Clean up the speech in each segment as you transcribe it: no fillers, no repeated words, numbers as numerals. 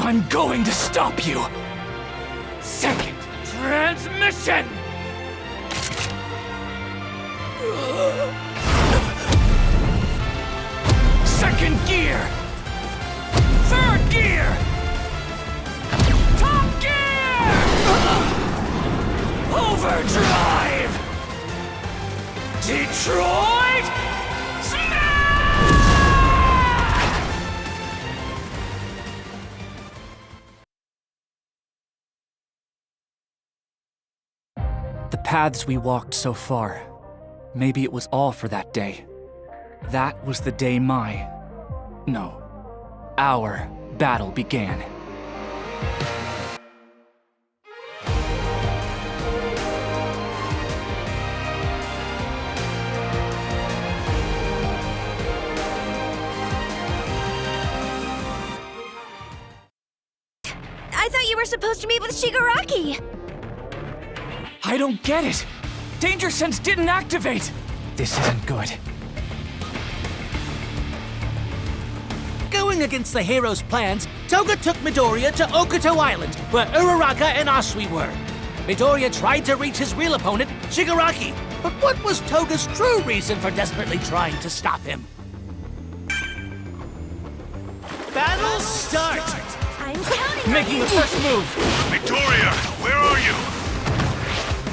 I'm going to stop you! Second transmission! Second gear! Third gear! Top gear! Overdrive! Detroit! Smash! The paths we walked so far, maybe it was all for that day. That was the day our battle began. I thought you were supposed to meet with Shigaraki! I don't get it! Danger Sense didn't activate! This isn't good. Going against the hero's plans, Toga took Midoriya to Okuto Island, where Uraraka and Asui were. Midoriya tried to reach his real opponent, Shigaraki, but what was Toga's true reason for desperately trying to stop him? Battle start! I'm counting Making the first move! Midoriya, where are you?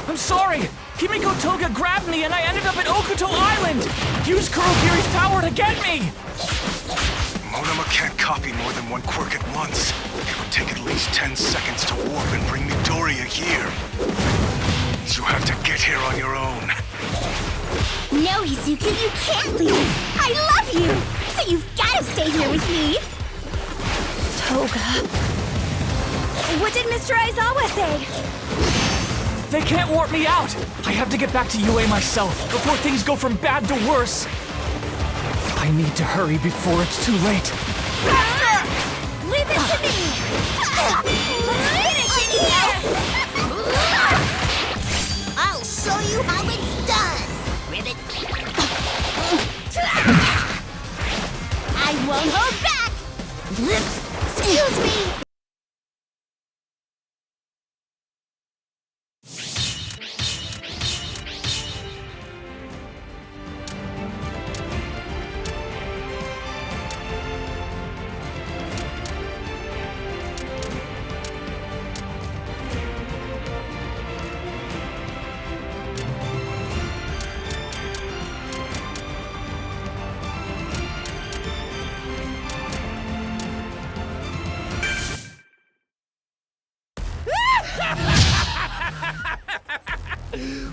I'm sorry! Kimiko Toga grabbed me and I ended up at Okuto Island! Use Kurogiri's power to get me! Monoma can't copy more than one quirk at once. It would take at least 10 seconds to warp and bring Midoriya here. You have to get here on your own. No, Izuku, you can't leave! I love you! So you've gotta stay here with me! Toga... What did Mr. Aizawa say? They can't warp me out! I have to get back to UA myself before things go from bad to worse! I need to hurry before it's too late. Faster! Leave it to me! Finish it here! I'll show you how it's done! Ribbit! I won't hold back! Excuse me!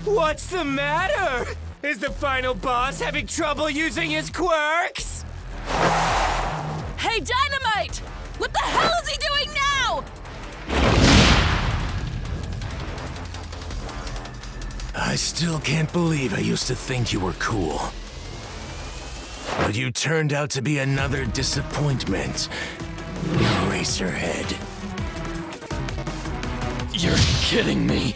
What's the matter? Is the final boss having trouble using his quirks? Hey, Dynamite! What the hell is he doing now? I still can't believe I used to think you were cool. But you turned out to be another disappointment, Eraserhead. You're kidding me.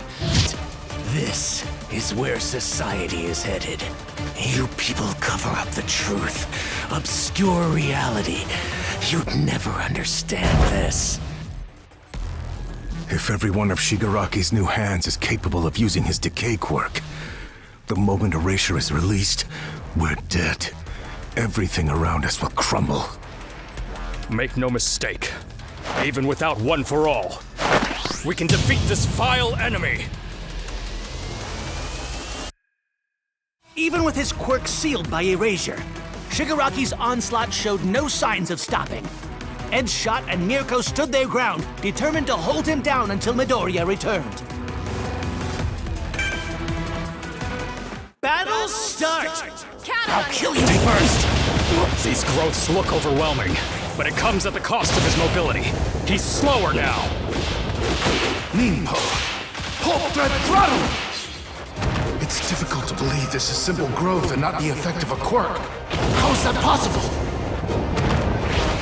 This is where society is headed. You people cover up the truth, obscure reality. You'd never understand this. If every one of Shigaraki's new hands is capable of using his decay quirk, the moment Erasure is released, we're dead. Everything around us will crumble. Make no mistake. Even without One for All, we can defeat this vile enemy. Even with his quirk sealed by Erasure, Shigaraki's onslaught showed no signs of stopping. Ed's Shot and Mirko stood their ground, determined to hold him down until Midoriya returned. Battle start! I'll kill you first! These growths look overwhelming, but it comes at the cost of his mobility. He's slower now. Ninpo! Pull thread throttle! It's difficult to believe this is simple growth and not the effect of a quirk. How is that possible?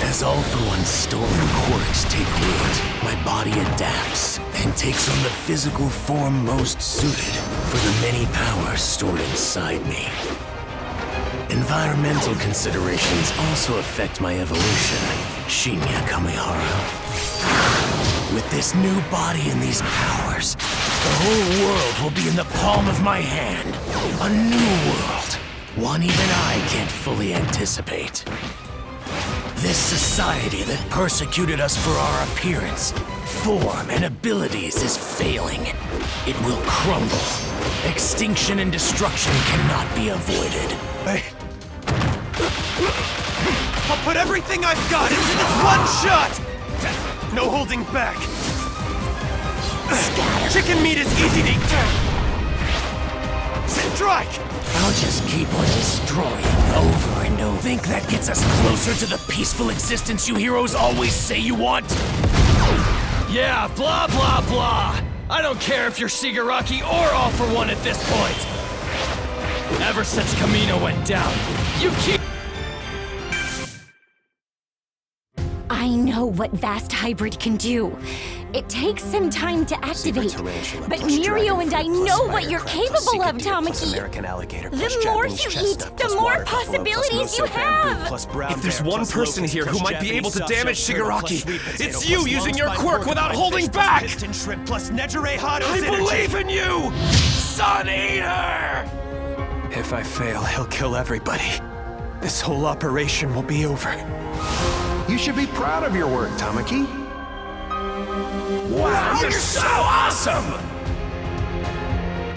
As All For One's stolen quirks take root, my body adapts and takes on the physical form most suited for the many powers stored inside me. Environmental considerations also affect my evolution. Shinya Kamehara. With this new body and these powers, the whole world will be in the palm of my hand. A new world. One even I can't fully anticipate. This society that persecuted us for our appearance, form, and abilities is failing. It will crumble. Extinction and destruction cannot be avoided. I'll put everything I've got into this one shot! No holding back. Chicken meat is easy to eat. Strike! I'll just keep on destroying over and over. Think that gets us closer to the peaceful existence you heroes always say you want? Yeah, blah blah blah. I don't care if you're Shigaraki or All For One at this point. Ever since Kamino went down, you keep... I know what Vast Hybrid can do. It takes some time to activate, but Mirio and I know what you're capable of, Tamaki. The more you eat, the more possibilities you have! If there's one person here who might be able to damage Shigaraki, it's you using your quirk without holding back! I believe in you, Sun Eater! If I fail, he'll kill everybody. This whole operation will be over. You should be proud of your work, Tamaki. Wow, you're so awesome!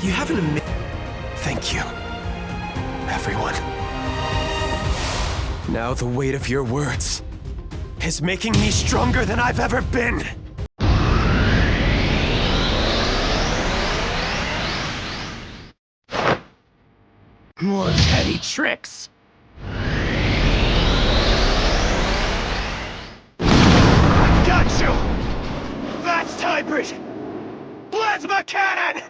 You haven't admitted... Thank you, everyone. Now the weight of your words is making me stronger than I've ever been. More petty tricks. Got you! Vast Hybrid! Plasma Cannon!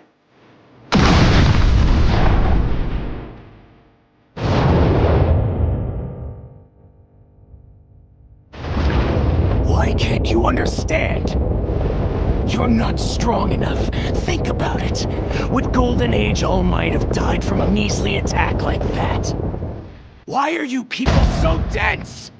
Why can't you understand? You're not strong enough. Think about it. Would Golden Age All Might have died from a measly attack like that? Why are you people so dense?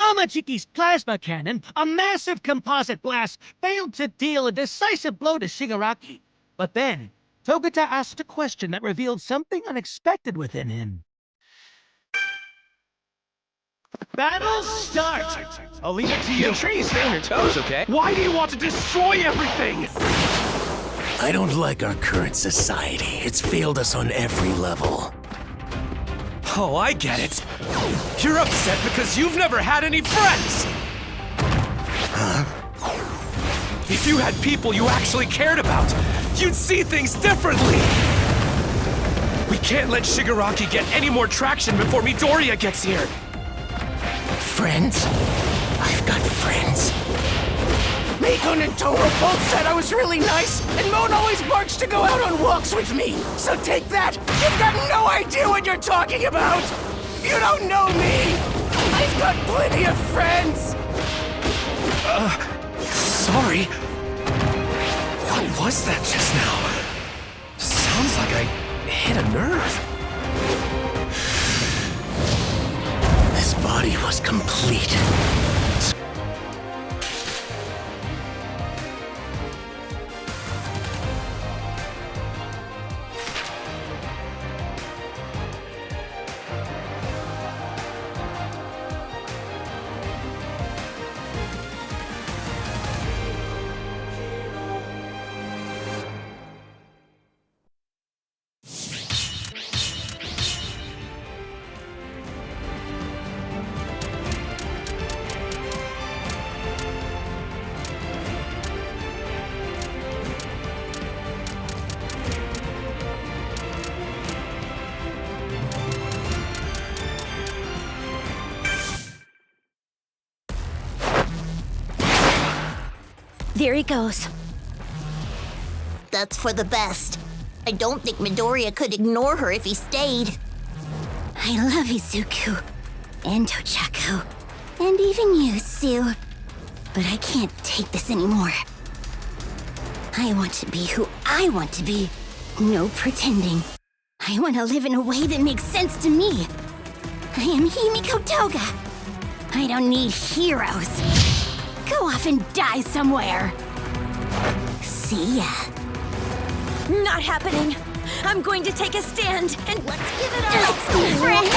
Amachiki's plasma cannon, a massive composite blast, failed to deal a decisive blow to Shigaraki. But then, Togata asked a question that revealed something unexpected within him. Battle start! I'll leave it to you. Make sure you stay on your toes, okay? Why do you want to destroy everything? I don't like our current society. It's failed us on every level. Oh, I get it. You're upset because you've never had any friends! If you had people you actually cared about, you'd see things differently! We can't let Shigaraki get any more traction before Midoriya gets here! Friends? I've got friends. Makon and Toro both said I was really nice, and Mon always barks to go out on walks with me. So take that! You've got no idea what you're talking about! You don't know me! I've got plenty of friends! Sorry. What was that just now? Sounds like I hit a nerve. This body was complete. There he goes. That's for the best. I don't think Midoriya could ignore her if he stayed. I love Izuku, and Tochaku, and even you, Sue. But I can't take this anymore. I want to be who I want to be. No pretending. I want to live in a way that makes sense to me. I am Himiko Toga. I don't need heroes. Go off and die somewhere. See ya. Not happening. I'm going to take a stand and let's give it our Let's go for it.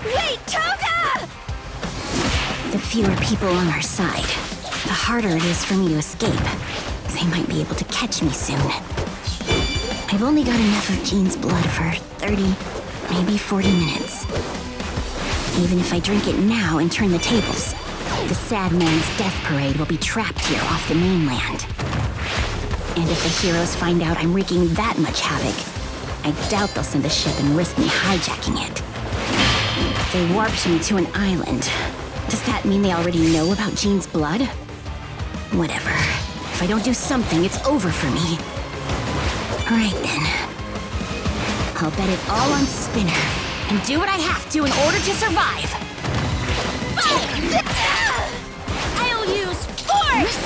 Wait, Toga! The fewer people on our side, the harder it is for me to escape. They might be able to catch me soon. I've only got enough of Jean's blood for 30, maybe 40 minutes. Even if I drink it now and turn the tables, the sad man's death parade will be trapped here off the mainland. And if the heroes find out I'm wreaking that much havoc, I doubt they'll send a ship and risk me hijacking it. They warped me to an island. Does that mean they already know about Jean's blood? Whatever. If I don't do something, it's over for me. Alright then. I'll bet it all on Spinner, and do what I have to in order to survive. I'll use force!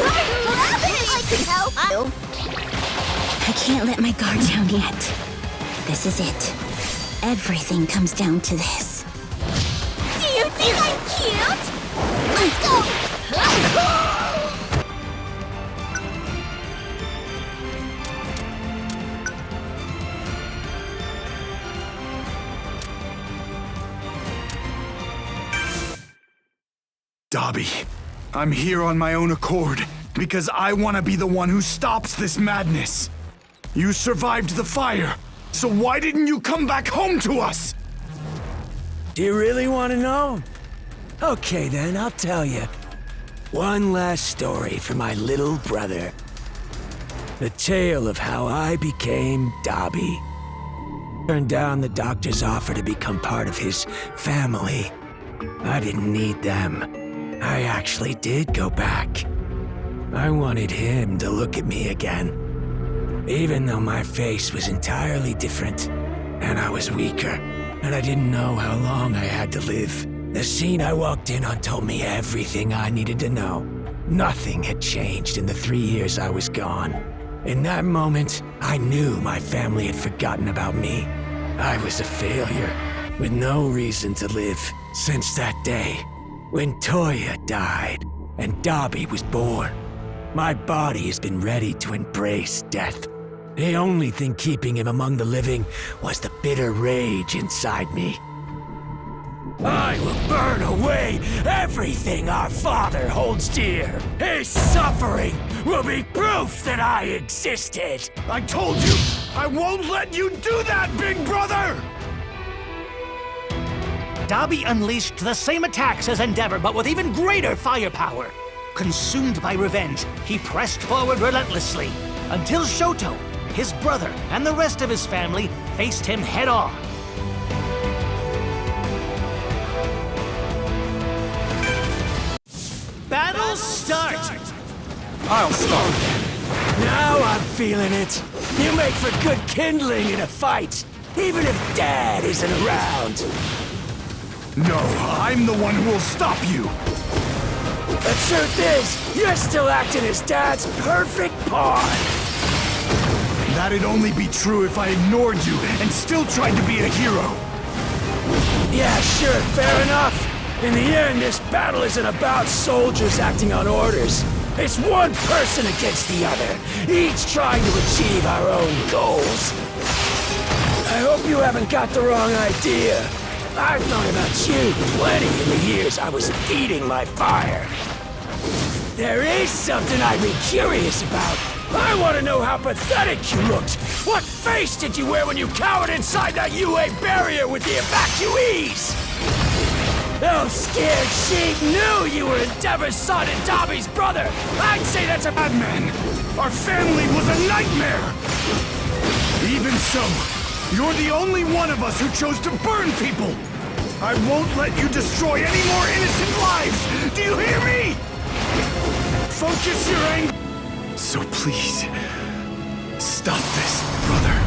I could help you. I can't let my guard down yet. This is it. Everything comes down to this. Do you think I'm cute? Let's go! Dobby, I'm here on my own accord because I want to be the one who stops this madness. You survived the fire, so why didn't you come back home to us? Do you really want to know? Okay then, I'll tell you. One last story for my little brother. The tale of how I became Dobby. Turned down the doctor's offer to become part of his family. I didn't need them. I actually did go back. I wanted him to look at me again. Even though my face was entirely different, and I was weaker, and I didn't know how long I had to live. The scene I walked in on told me everything I needed to know. Nothing had changed in the 3 years I was gone. In that moment, I knew my family had forgotten about me. I was a failure, with no reason to live. Since that day, when Toya died and Dobby was born, my body has been ready to embrace death. The only thing keeping him among the living was the bitter rage inside me. I will burn away everything our father holds dear. His suffering will be proof that I existed. I told you, I won't let you do that, big brother! Dobby unleashed the same attacks as Endeavor, but with even greater firepower. Consumed by revenge, he pressed forward relentlessly, until Shoto, his brother, and the rest of his family faced him head-on. Battle start! I'll start. Now I'm feeling it. You make for good kindling in a fight, even if Dad isn't around. No, I'm the one who will stop you. The truth is, you're still acting as Dad's perfect pawn. That'd only be true if I ignored you and still tried to be a hero. Yeah, sure, fair enough. In the end, this battle isn't about soldiers acting on orders. It's one person against the other, each trying to achieve our own goals. I hope you haven't got the wrong idea. I've thought about you plenty in the years I was feeding my fire. There is something I'd be curious about. I want to know how pathetic you looked. What face did you wear when you cowered inside that UA barrier with the evacuees? Those scared sheep knew you were Endeavor's son and Dobby's brother. I'd say that's a Madman, our family was a nightmare. Even so, you're the only one of us who chose to burn people. I won't let you destroy any more innocent lives. Do you hear me? Focus your anger. So please, stop this, brother.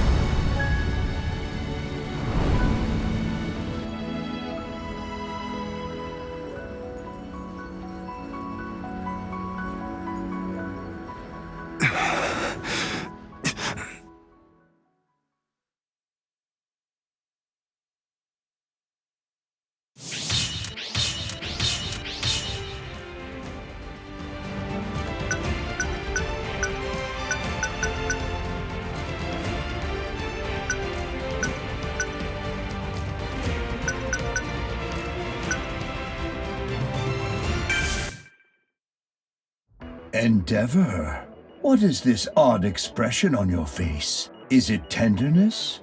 Endeavor, what is this odd expression on your face? Is it tenderness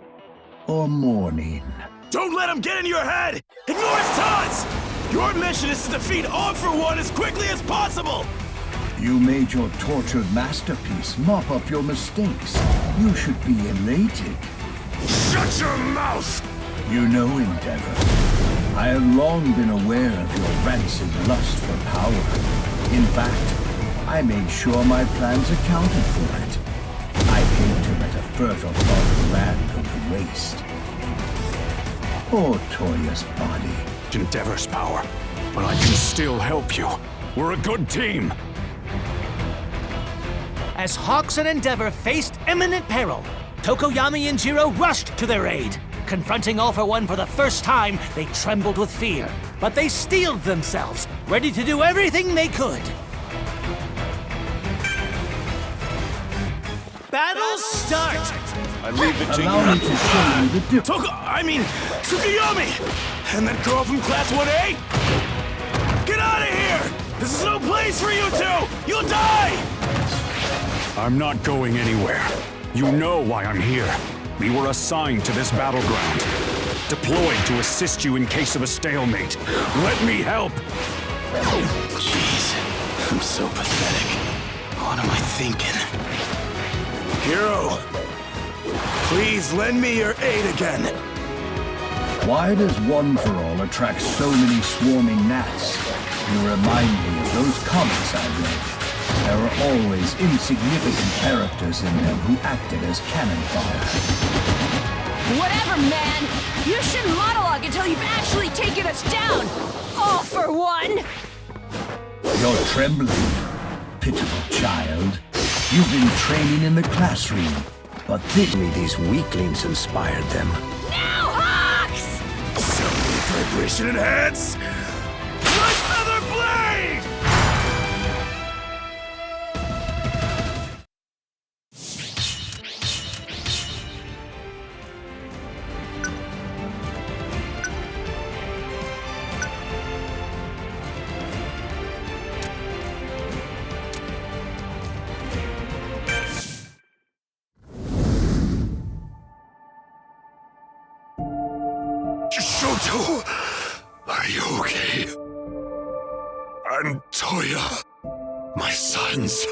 or mourning? Don't let him get in your head! Ignore his taunts! Your mission is to defeat All for One as quickly as possible! You made your tortured masterpiece mop up your mistakes. You should be elated. Shut your mouth! You know, Endeavor, I have long been aware of your rancid lust for power. In fact, I made sure my plans accounted for it. I hate to let a fertile thought of land go to waste. Poor Toya's body. Endeavor's power, but I can still help you. We're a good team. As Hawks and Endeavor faced imminent peril, Tokoyami and Jiro rushed to their aid. Confronting All for One for the first time, they trembled with fear. But they steeled themselves, ready to do everything they could. Battle start! I leave it to you. Allow me to show you the difference. Tsukuyomi! And that girl from Class 1A? Get out of here! This is no place for you two! You'll die! I'm not going anywhere. You know why I'm here. We were assigned to this battleground. Deployed to assist you in case of a stalemate. Let me help! Jeez, I'm so pathetic. What am I thinking? Hero, please lend me your aid again. Why does One for All attract so many swarming gnats? You remind me of those comics I read. There are always insignificant characters in them who acted as cannon fodder. Whatever, man! You shouldn't monologue until you've actually taken us down! All for One! You're trembling, pitiful child. You've been training in the classroom, but these weaklings inspired them. Now, Hawks! Vibration enhance! My feather blade! Shoto, are you okay? And Toya, my sons.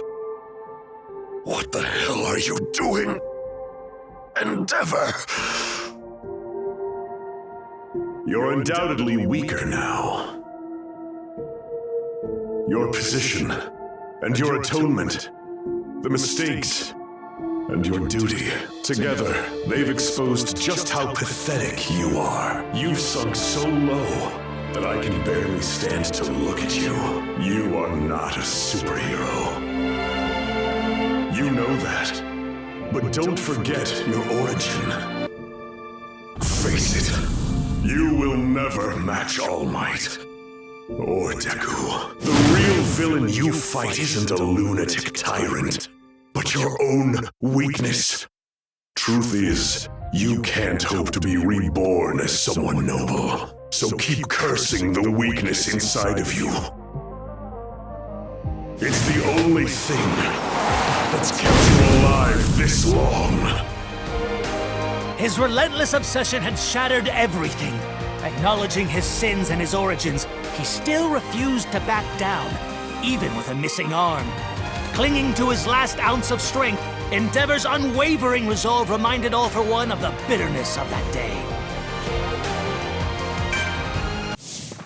What the hell are you doing? Endeavor! You're undoubtedly weaker now. Your position, and your atonement, the mistakes, and your duty. Together, they've exposed just how pathetic you are. You've sunk so low that I can barely stand to look at you. You are not a superhero. You know that. But don't forget your origin. Face it, you will never match All Might. Or Deku. The real villain you fight isn't a lunatic tyrant, but your own weakness. Truth is, you can't hope to be reborn as someone noble. So keep cursing the weakness inside of you. It's the only thing that's kept you alive this long. His relentless obsession had shattered everything. Acknowledging his sins and his origins, he still refused to back down, even with a missing arm. Clinging to his last ounce of strength, Endeavor's unwavering resolve reminded All for One of the bitterness of that day.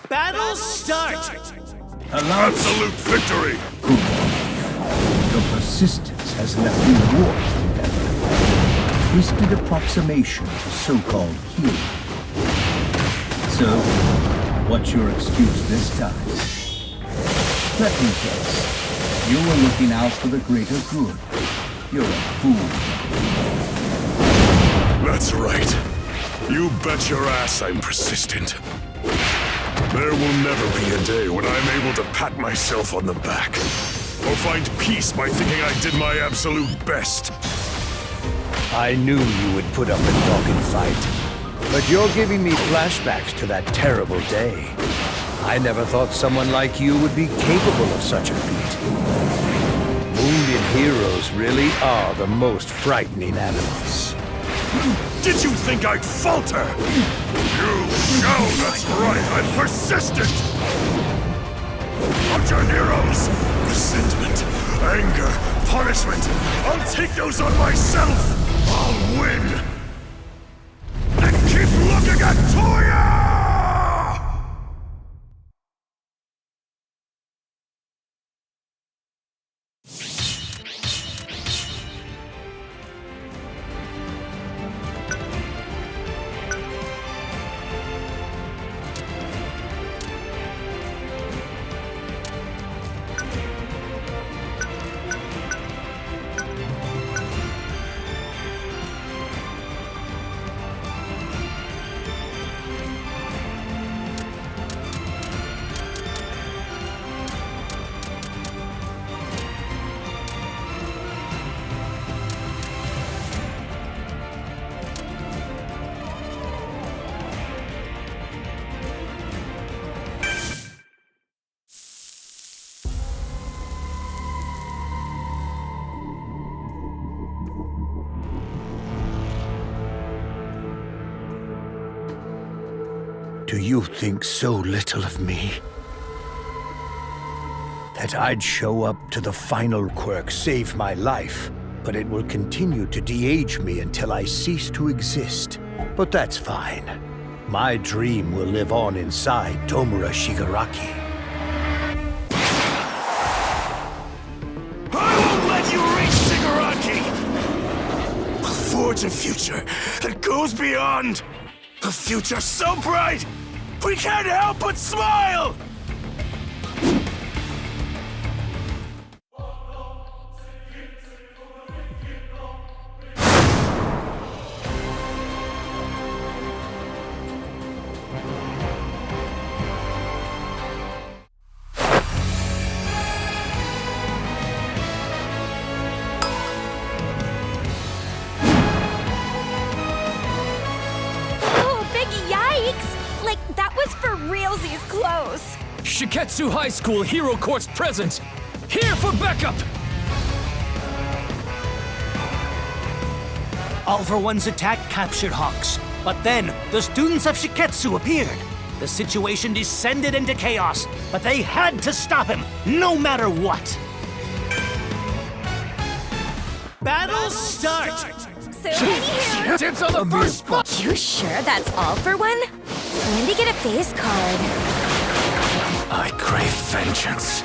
Battle start! Absolute victory! Your persistence has left me warped, Endeavor. Twisted approximation of so-called healing. So, what's your excuse this time? Let me guess. You were looking out for the greater good. You're a fool. That's right. You bet your ass I'm persistent. There will never be a day when I'm able to pat myself on the back, or find peace by thinking I did my absolute best. I knew you would put up a dogged fight, but you're giving me flashbacks to that terrible day. I never thought someone like you would be capable of such a feat. heroes really are the most frightening animals. Did you think I'd falter? No, that's right, I'm persistent! Hunter heroes! Resentment, anger, punishment! I'll take those on myself! I'll win! Then keep looking at Toya! Do you think so little of me? That I'd show up to the final quirk, save my life, but it will continue to de-age me until I cease to exist. But that's fine. My dream will live on inside Tomura Shigaraki. I won't let you reach Shigaraki! We'll forge a future that goes beyond. A future so bright, we can't help but smile! Shiketsu High School Hero Corps present! Here for backup! All for One's attack captured Hawks. But then, the students of Shiketsu appeared. The situation descended into chaos, but they had to stop him, no matter what. Battle start! So anywho... Tips on the first spot! You sure that's All for One? When to get a face card? I crave vengeance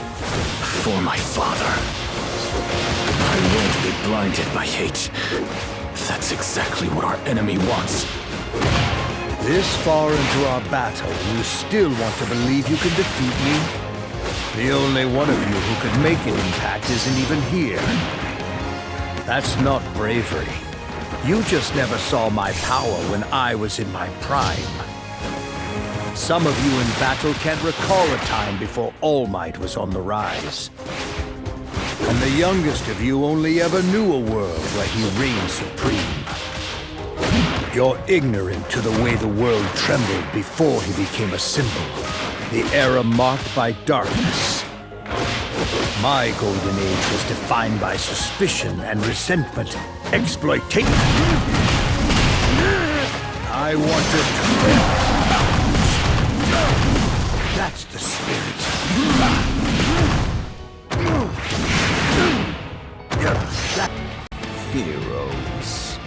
for my father. I won't be blinded by hate. That's exactly what our enemy wants. This far into our battle, you still want to believe you can defeat me? The only one of you who could make an impact isn't even here. That's not bravery. You just never saw my power when I was in my prime. Some of you in battle can't recall a time before All Might was on the rise. And the youngest of you only ever knew a world where he reigned supreme. You're ignorant to the way the world trembled before he became a symbol. The era marked by darkness. My golden age was defined by suspicion and resentment, exploitation. I wanted... That's the spirit. Heroes.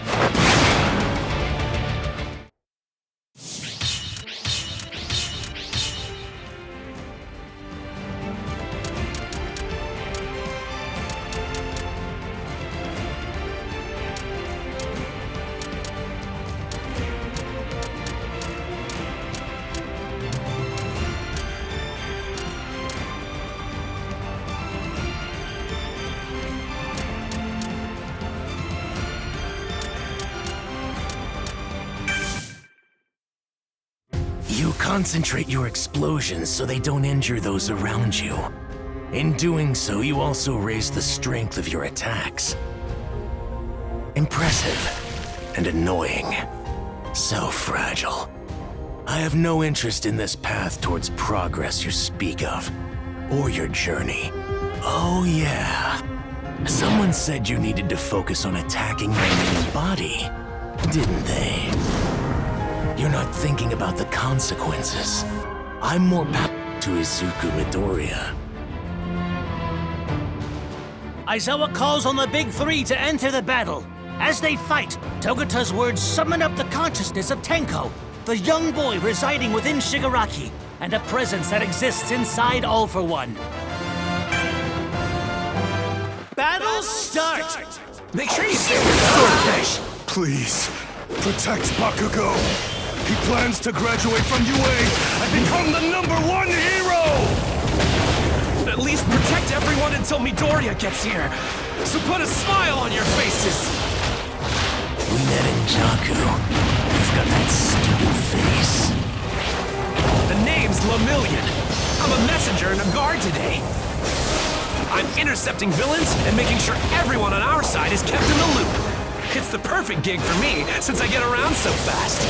You concentrate your explosions so they don't injure those around you. In doing so, you also raise the strength of your attacks. Impressive and annoying. So fragile. I have no interest in this path towards progress you speak of, or your journey. Oh yeah, Someone said you needed to focus on attacking my main body, didn't they? You're not thinking about the consequences. I'm more powerful to Izuku Midoriya. Aizawa calls on the big three to enter the battle. As they fight, Togata's words summon up the consciousness of Tenko, the young boy residing within Shigaraki, and a presence that exists inside All for One. Battle start! Make sure you stay with swordfish! Please, protect Bakugo. He plans to graduate from UA and become the #1 hero! At least protect everyone until Midoriya gets here. So put a smile on your faces! We met in Jaku. You've got that stupid face. The name's Lemillion. I'm a messenger and a guard today. I'm intercepting villains and making sure everyone on our side is kept in the loop. It's the perfect gig for me, since I get around so fast.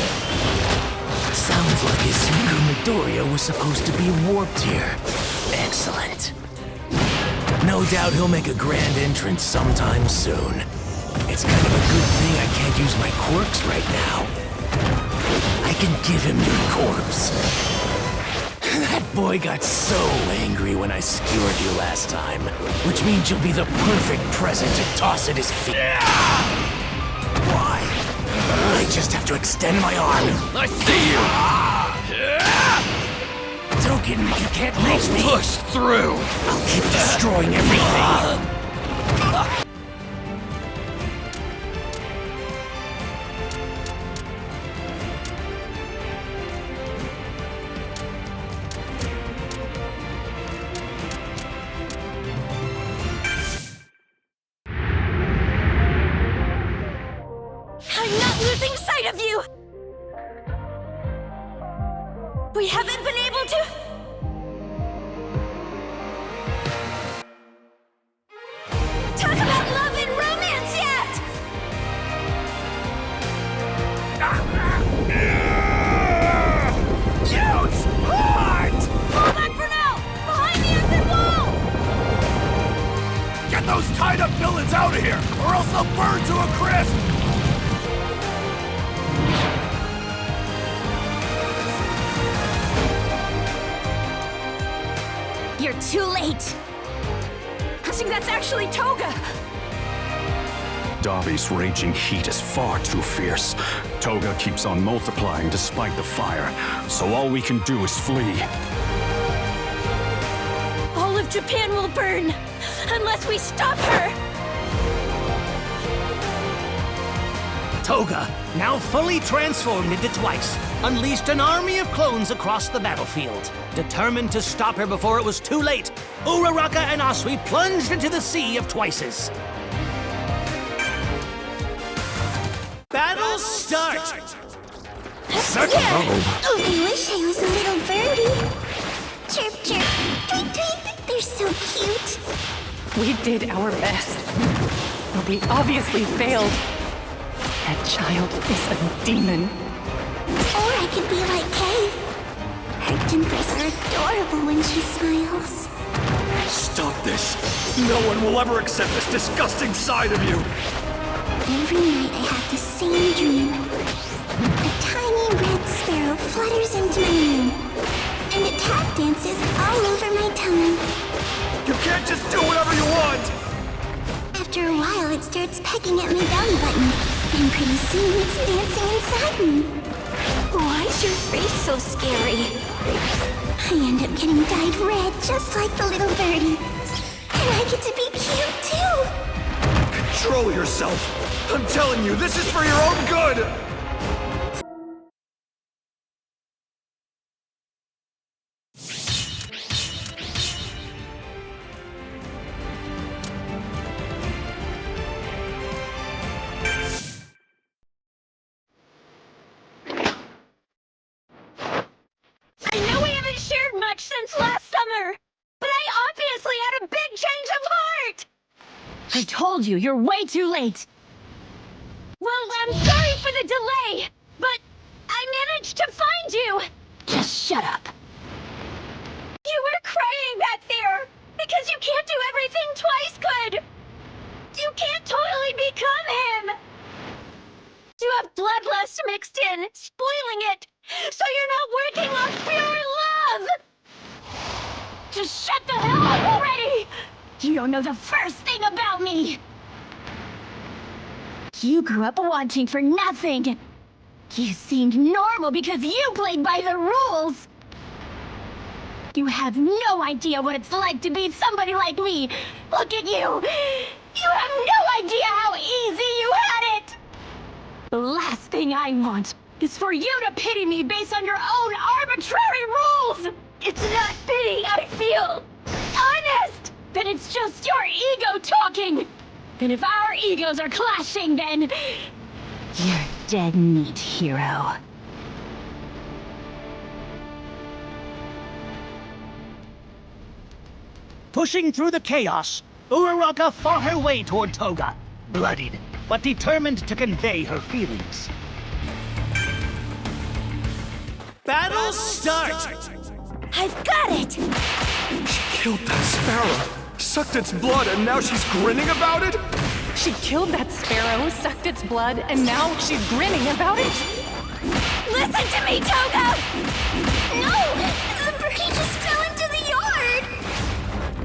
Sounds like Izuku Midoriya was supposed to be warped here. Excellent. No doubt he'll make a grand entrance sometime soon. It's kind of a good thing I can't use my quirks right now. I can give him your corpse. That boy got so angry when I skewered you last time, which means you'll be the perfect present to toss at his feet. Why? I just have to extend my arm. I see you! Token, you can't reach me. Push through! I'll keep destroying everything. I'm not losing sight of you! We haven't been able to... talk about love and romance yet! Huge heart! Hold on for now! Behind the exit wall! Get those tied-up villains out of here, or else they'll burn to a crisp! You're too late! I think that's actually Toga! Dabi's raging heat is far too fierce. Toga keeps on multiplying despite the fire, so all we can do is flee. All of Japan will burn, unless we stop her! Toga, now fully transformed into Twice, unleashed an army of clones across the battlefield. Determined to stop her before it was too late, Uraraka and Asui plunged into the sea of Twices. Battle start! Oh, I wish I was a little birdie. Chirp, chirp, tweet, tweet. They're so cute. We did our best, but we obviously failed. That child is a demon. Or I could be like Kay. Her dimples are adorable when she smiles. Stop this! No one will ever accept this disgusting side of you! Every night I have the same dream. A tiny red sparrow flutters into my room, and it tap dances all over my tummy. You can't just do whatever you want! After a while, it starts pecking at my belly button, and pretty soon it's dancing inside me. Why is your face so scary? I end up getting dyed red just like the little birdie. And I get to be cute too! Control yourself! I'm telling you, this is for your own good! I know we haven't shared much since last summer, but I obviously had a big change of heart! I told you, you're way too late. Well, I'm sorry for the delay, but I managed to find you! Just shut up. You were crying back there, because you can't do everything Twice could! bloodlust mixed in, spoiling it, so you're not working on pure love! Just shut the hell up already! You don't know the first thing about me! You grew up wanting for nothing! You seemed normal because you played by the rules! You have no idea what it's like to be somebody like me! Look at you! You have no idea how easy you had it! The last thing I want is for you to pity me based on your own arbitrary rules! It's not pity I feel! Honest! Then it's just your ego talking! And if our egos are clashing, then you're dead meat, hero. Pushing through the chaos, Uraraka fought her way toward Toga, bloodied, but determined to convey her feelings. Battle start! I've got it! She killed that sparrow, sucked its blood, and now she's grinning about it? She killed that sparrow, sucked its blood, and now she's grinning about it? Listen to me, Toga! No! The birdie just fell into the yard!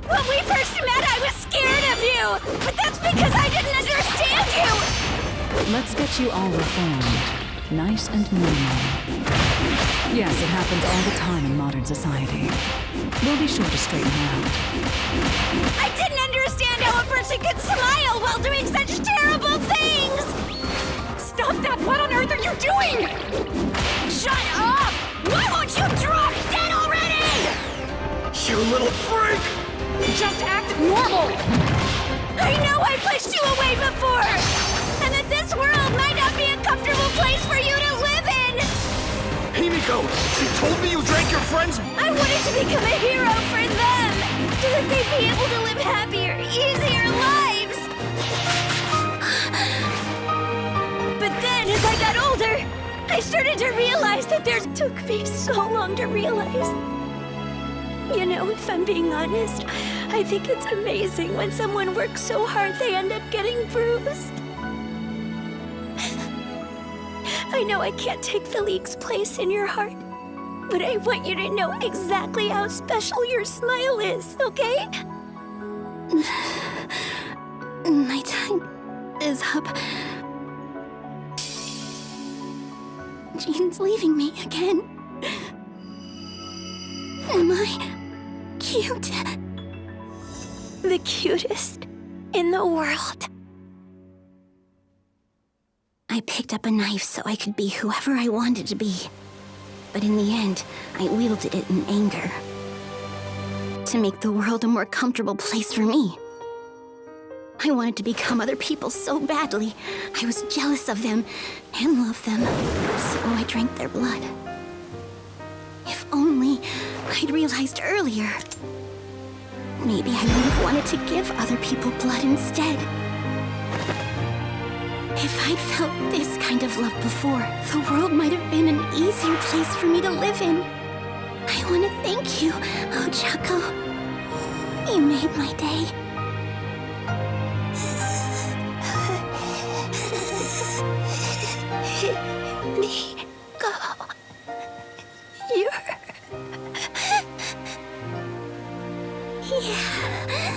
When we first met, I was scared of you! But that's because I didn't understand you! Let's get you all reformed. Nice and normal. Yes, it happens all the time in modern society. We'll be sure to straighten her out. I didn't understand how a person could smile while doing such terrible things! Stop that! What on earth are you doing? Shut up! Why won't you drop dead already? You little freak! Just act normal! I know I pushed you away before! And that this world might not be a comfortable place for you to live in! Himiko, she told me you drank your friend's... I wanted to become a hero for them! So that they'd be able to live happier, easier lives! But then, as I got older, I started to realize that theirs took me so long to realize. You know, if I'm being honest, I think it's amazing when someone works so hard they end up getting bruised. I know I can't take the League's place in your heart, but I want you to know exactly how special your smile is, okay? My time is up. Jean's leaving me again. Am I cute? The cutest in the world. I picked up a knife so I could be whoever I wanted to be. But in the end, I wielded it in anger. To make the world a more comfortable place for me. I wanted to become other people so badly. I was jealous of them and loved them. So I drank their blood. If only I'd realized earlier. Maybe I would have wanted to give other people blood instead. If I'd felt this kind of love before, the world might have been an easier place for me to live in. I want to thank you, Ochako. You made my day. Nico. You're... Yeah...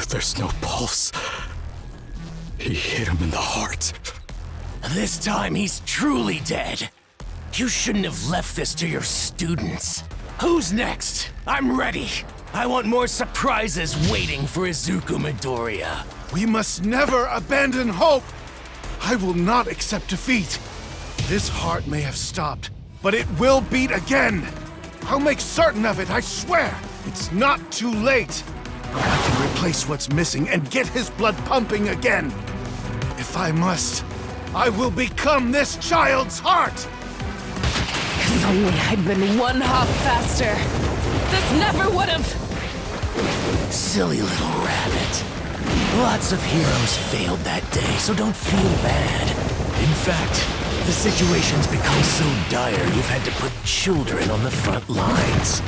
There's no pulse. He hit him in the heart. This time he's truly dead. You shouldn't have left this to your students. Who's next? I'm ready. I want more surprises waiting for Izuku Midoriya. We must never abandon hope. I will not accept defeat. This heart may have stopped, but it will beat again. I'll make certain of it, I swear. It's not too late. I can replace what's missing and get his blood pumping again. If I must, I will become this child's heart. only I'd been one hop faster, this never would have... Silly little rabbit. Lots of heroes failed that day, so don't feel bad. In fact, the situation's become so dire you've had to put children on the front lines.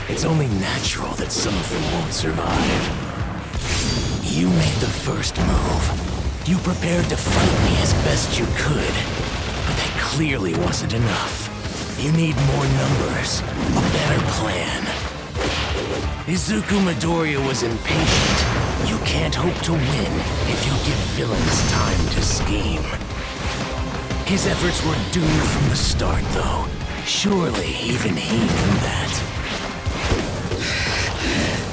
It's only natural that some of them won't survive. You made the first move. You prepared to fight me as best you could. But that clearly wasn't enough. You need more numbers, a better plan. Izuku Midoriya was impatient. You can't hope to win if you give villains time to scheme. His efforts were doomed from the start, though. Surely even he knew that.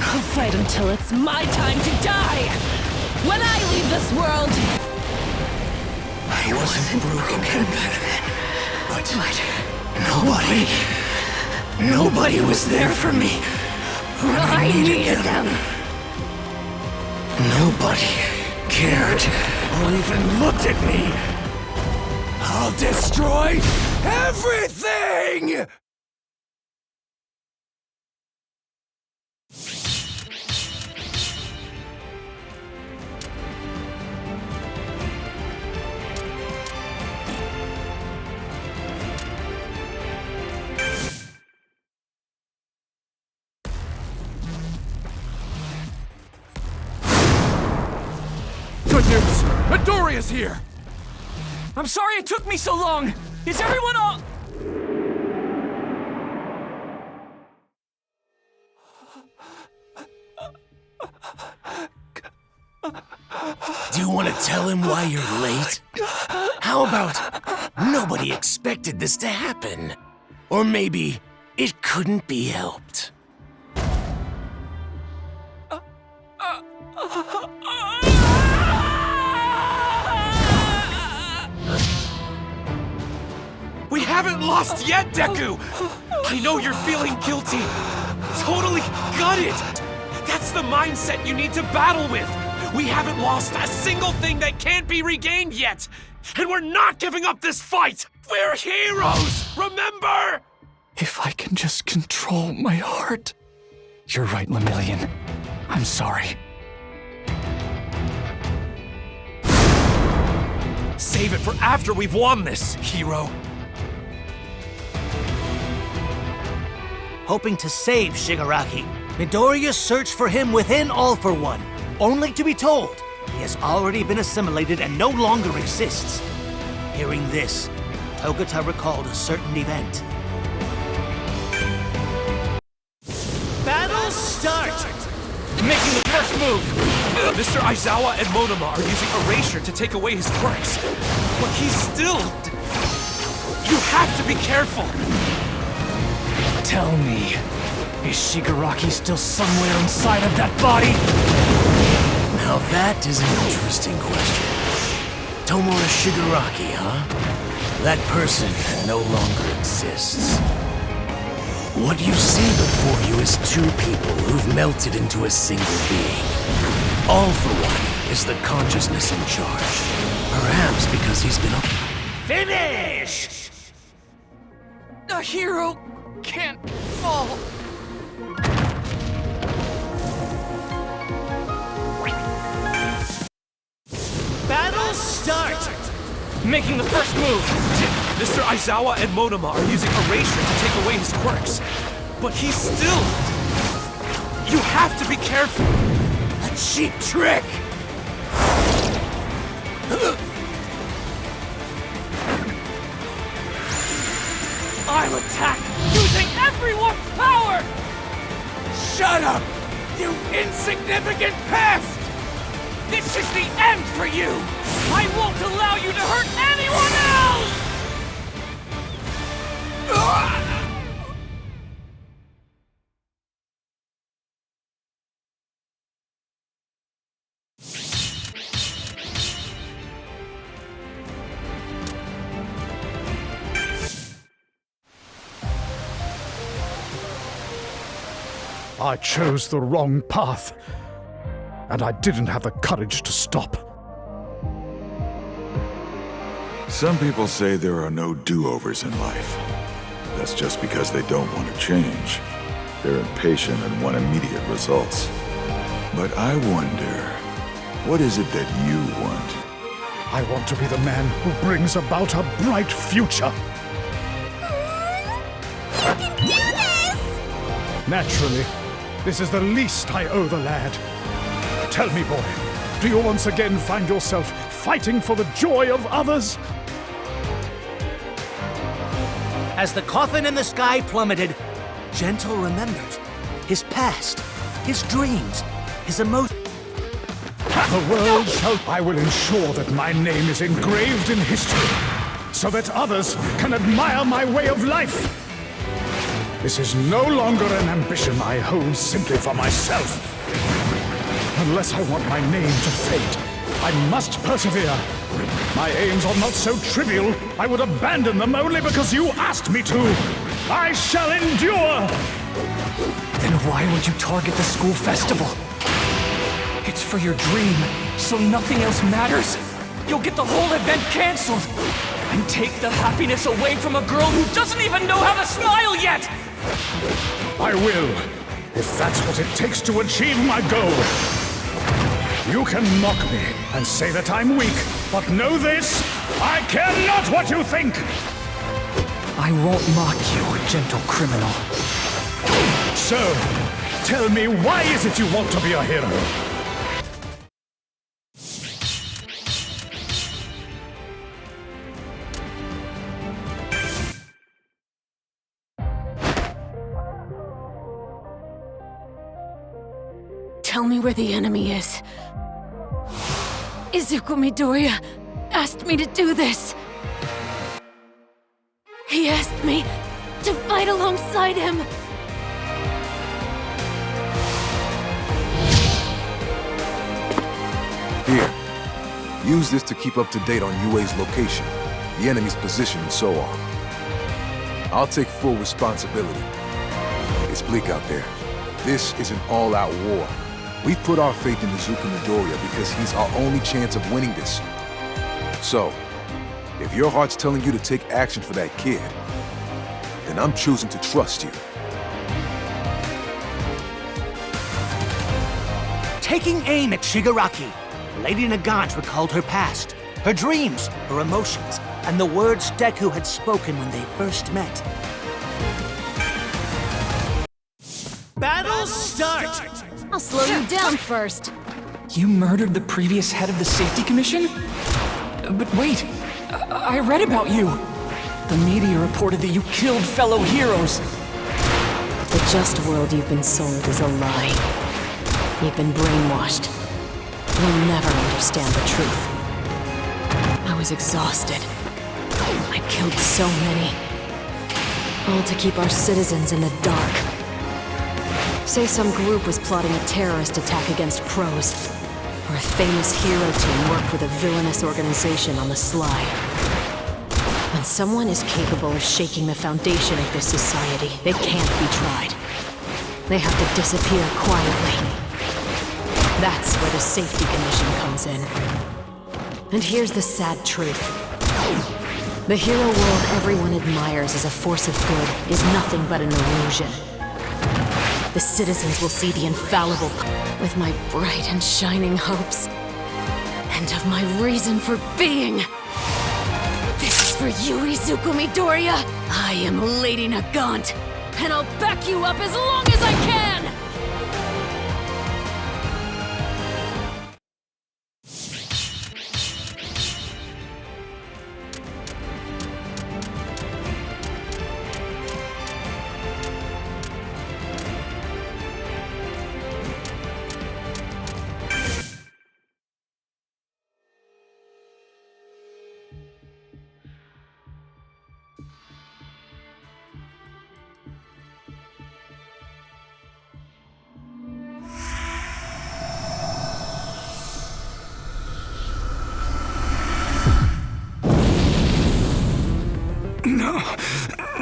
I'll fight until it's my time to die! When I leave this world! I wasn't broken back then, but nobody was there for me when I needed them. Nobody cared or even looked at me. I'll destroy everything! Good news! Midoriya's here! I'm sorry it took me so long! Is everyone all... Do you want to tell him why you're late? How about nobody expected this to happen? Or maybe it couldn't be helped. We haven't lost yet, Deku! I know you're feeling guilty. Totally gutted. That's the mindset you need to battle with. We haven't lost a single thing that can't be regained yet. And we're not giving up this fight. We're heroes, remember? If I can just control my heart. You're right, Lemillion. I'm sorry. Save it for after we've won this, hero. Hoping to save Shigaraki, Midoriya searched for him within All for One, only to be told he has already been assimilated and no longer exists. Hearing this, Togata recalled a certain event. Battle start! Making the first move! Mr. Aizawa and Monoma are using Erasure to take away his quirks. But he's still... You have to be careful! Tell me, is Shigaraki still somewhere inside of that body? Now that is an interesting question. Tomura Shigaraki, huh? That person no longer exists. What you see before you is two people who've melted into a single being. All for One is the consciousness in charge. Perhaps because he's been Finish! A hero can't fall. Battle start! Making the first move. Mr. Aizawa and Monoma are using Erasure to take away his quirks. But he's still... You have to be careful. a cheap trick! I'll attack using everyone's power! Shut up, you insignificant pest! This is the end for you! I won't allow you to hurt anyone else! I chose the wrong path, and I didn't have the courage to stop. Some people say there are no do-overs in life. That's just because they don't want to change. They're impatient and want immediate results. But I wonder, what is it that you want? I want to be the man who brings about a bright future. You can do this! Naturally, this is the least I owe the lad. Tell me, boy, do you once again find yourself fighting for the joy of others? As the coffin in the sky plummeted, Gentle remembered his past, his dreams, his emotions. The world shall... I will ensure that my name is engraved in history, so that others can admire my way of life. This is no longer an ambition I hold simply for myself. Unless I want my name to fade, I must persevere. My aims are not so trivial, I would abandon them only because you asked me to. I shall endure! Then why would you target the school festival? It's for your dream, so nothing else matters? You'll get the whole event canceled! And take the happiness away from a girl who doesn't even know how to smile yet! I will, if that's what it takes to achieve my goal. You can mock me and say that I'm weak, but know this, I care not what you think! I won't mock you, gentle criminal. So, tell me, why is it you want to be a hero? Tell me where the enemy is. Izuku Midoriya asked me to do this. He asked me to fight alongside him. Here. Use this to keep up to date on UA's location, the enemy's position, and so on. I'll take full responsibility. It's bleak out there. This is an all-out war. We've put our faith in Izuku Midoriya because he's our only chance of winning this. So, if your heart's telling you to take action for that kid, then I'm choosing to trust you. Taking aim at Shigaraki, Lady Nagant recalled her past, her dreams, her emotions, and the words Deku had spoken when they first met. Battle start! I'll slow you down first. You murdered the previous head of the safety commission? But wait, I read about you. The media reported that you killed fellow heroes. The just world you've been sold is a lie. You've been brainwashed. You'll never understand the truth. I was exhausted. I killed so many. All to keep our citizens in the dark. Say some group was plotting a terrorist attack against pros, or a famous hero team worked with a villainous organization on the sly. When someone is capable of shaking the foundation of this society, they can't be tried. They have to disappear quietly. That's where the Safety Commission comes in. And here's the sad truth. The hero world everyone admires as a force of good is nothing but an illusion. The citizens will see the infallible with my bright and shining hopes. And of my reason for being. This is for you, Izuku Midoriya. I am Lady Nagant, and I'll back you up as long as I can!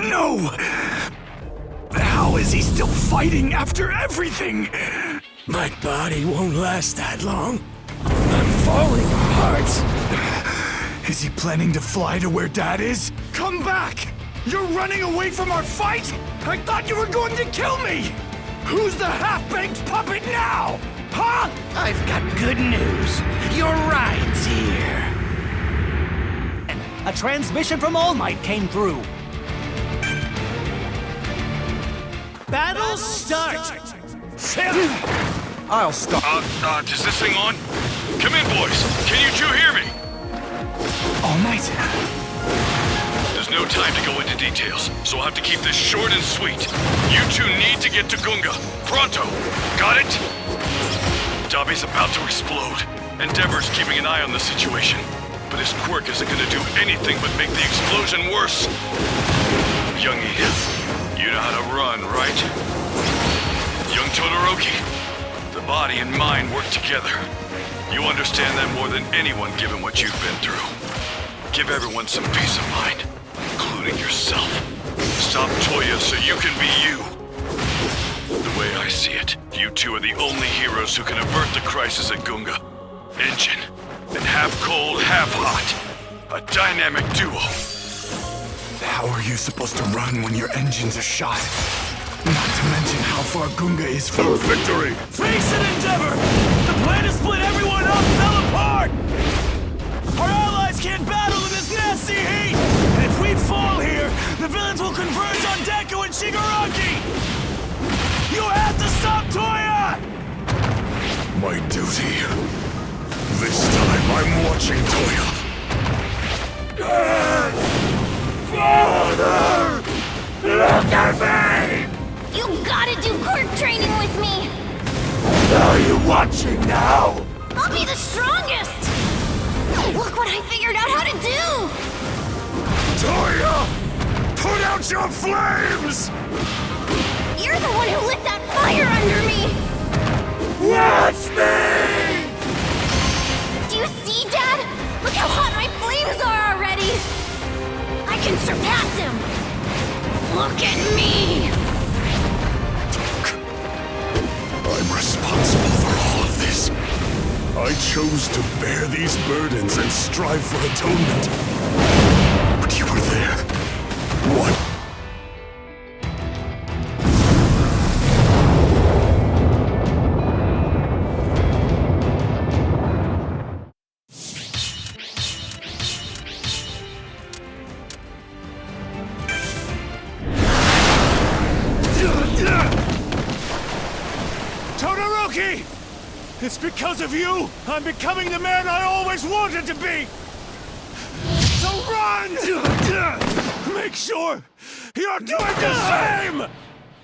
No! How is he still fighting after everything? My body won't last that long. I'm falling apart. Is he planning to fly to where Dad is? Come back! You're running away from our fight? I thought you were going to kill me! Who's the half-baked puppet now? Huh? I've got good news. Your ride's here. A transmission from All Might came through. Battle start! I'll stop. Is this thing on? Come in, boys. Can you two hear me? All Might. There's no time to go into details, so I'll have to keep this short and sweet. You two need to get to Gunga. Pronto. Got it? Dobby's about to explode. Endeavor's keeping an eye on the situation. But his quirk isn't gonna do anything but make the explosion worse. Young Edith, you know how to run, right? Young Todoroki, the body and mind work together. You understand that more than anyone given what you've been through. Give everyone some peace of mind, including yourself. Stop Toya so you can be you. The way I see it, you two are the only heroes who can avert the crisis at Gunga. Engine, and half cold, half hot. A dynamic duo. How are you supposed to run when your engines are shot? Not to mention how far Gunga is from victory! Face it, Endeavor! The plan to split everyone up fell apart! Our allies can't battle in this nasty heat! And if we fall here, the villains will converge on Deku and Shigaraki! You have to stop Toya! My duty. This time I'm watching Toya. Father! Look at me! You gotta do quirk training with me! Are you watching now? I'll be the strongest! Look what I figured out how to do! Toya! Put out your flames! You're the one who lit that fire under me! Watch me! Do you see, Dad? Look how hot my flames are already! I can surpass him! Look at me! I'm responsible for all of this. I chose to bear these burdens and strive for atonement. But you were there. What? Todoroki! It's because of you I'm becoming the man I always wanted to be! So run! Make sure you're doing the same!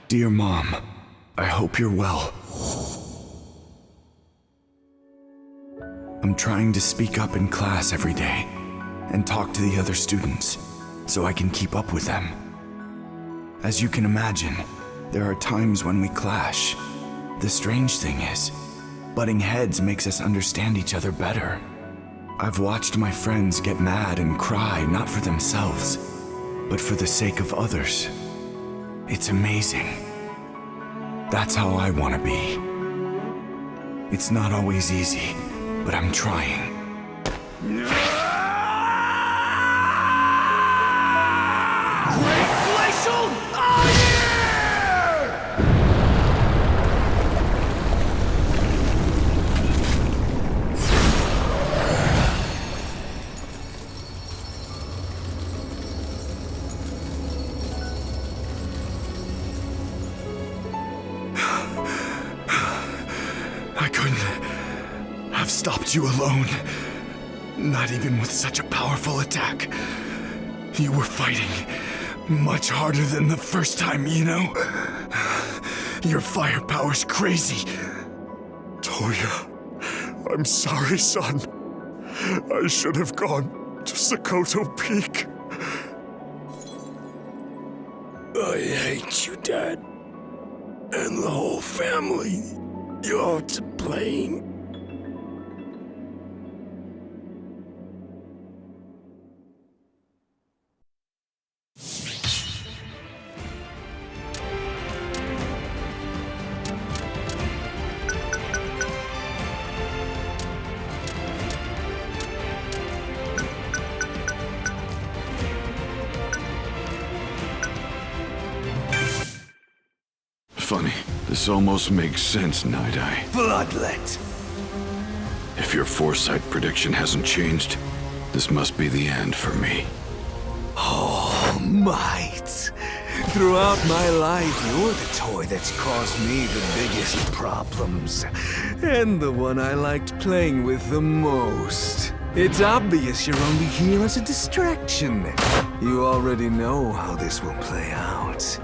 Dear Mom, I hope you're well. I'm trying to speak up in class every day and talk to the other students so I can keep up with them. As you can imagine, there are times when we clash. The strange thing is, butting heads makes us understand each other better. I've watched my friends get mad and cry not for themselves, but for the sake of others. It's amazing. That's how I want to be. It's not always easy, but I'm trying. Great Glacial Ire! I couldn't have stopped you alone. Not even with such a powerful attack. You were fighting much harder than the first time, you know? Your firepower's crazy. Toya, I'm sorry, son. I should have gone to Sokoto Peak. I hate you, Dad. And the whole family. You're to blame. funny. This almost makes sense, Night-Eye. Bloodlet! If your foresight prediction hasn't changed, this must be the end for me. Oh, might. Throughout my life, you're the toy that's caused me the biggest problems. And the one I liked playing with the most. It's obvious you're only here as a distraction. You already know how this will play out.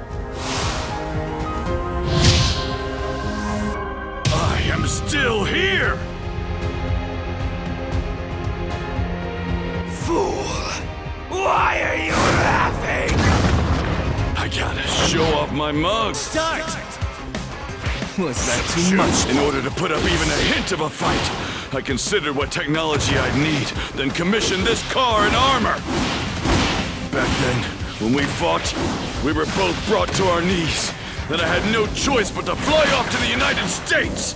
I am still here! Fool! Why are you laughing? I gotta show off my mug. Start! Was that too much? In order to put up even a hint of a fight, I considered what technology I'd need, then commissioned this car and armor. Back then, when we fought, we were both brought to our knees. Then I had no choice but to fly off to the United States.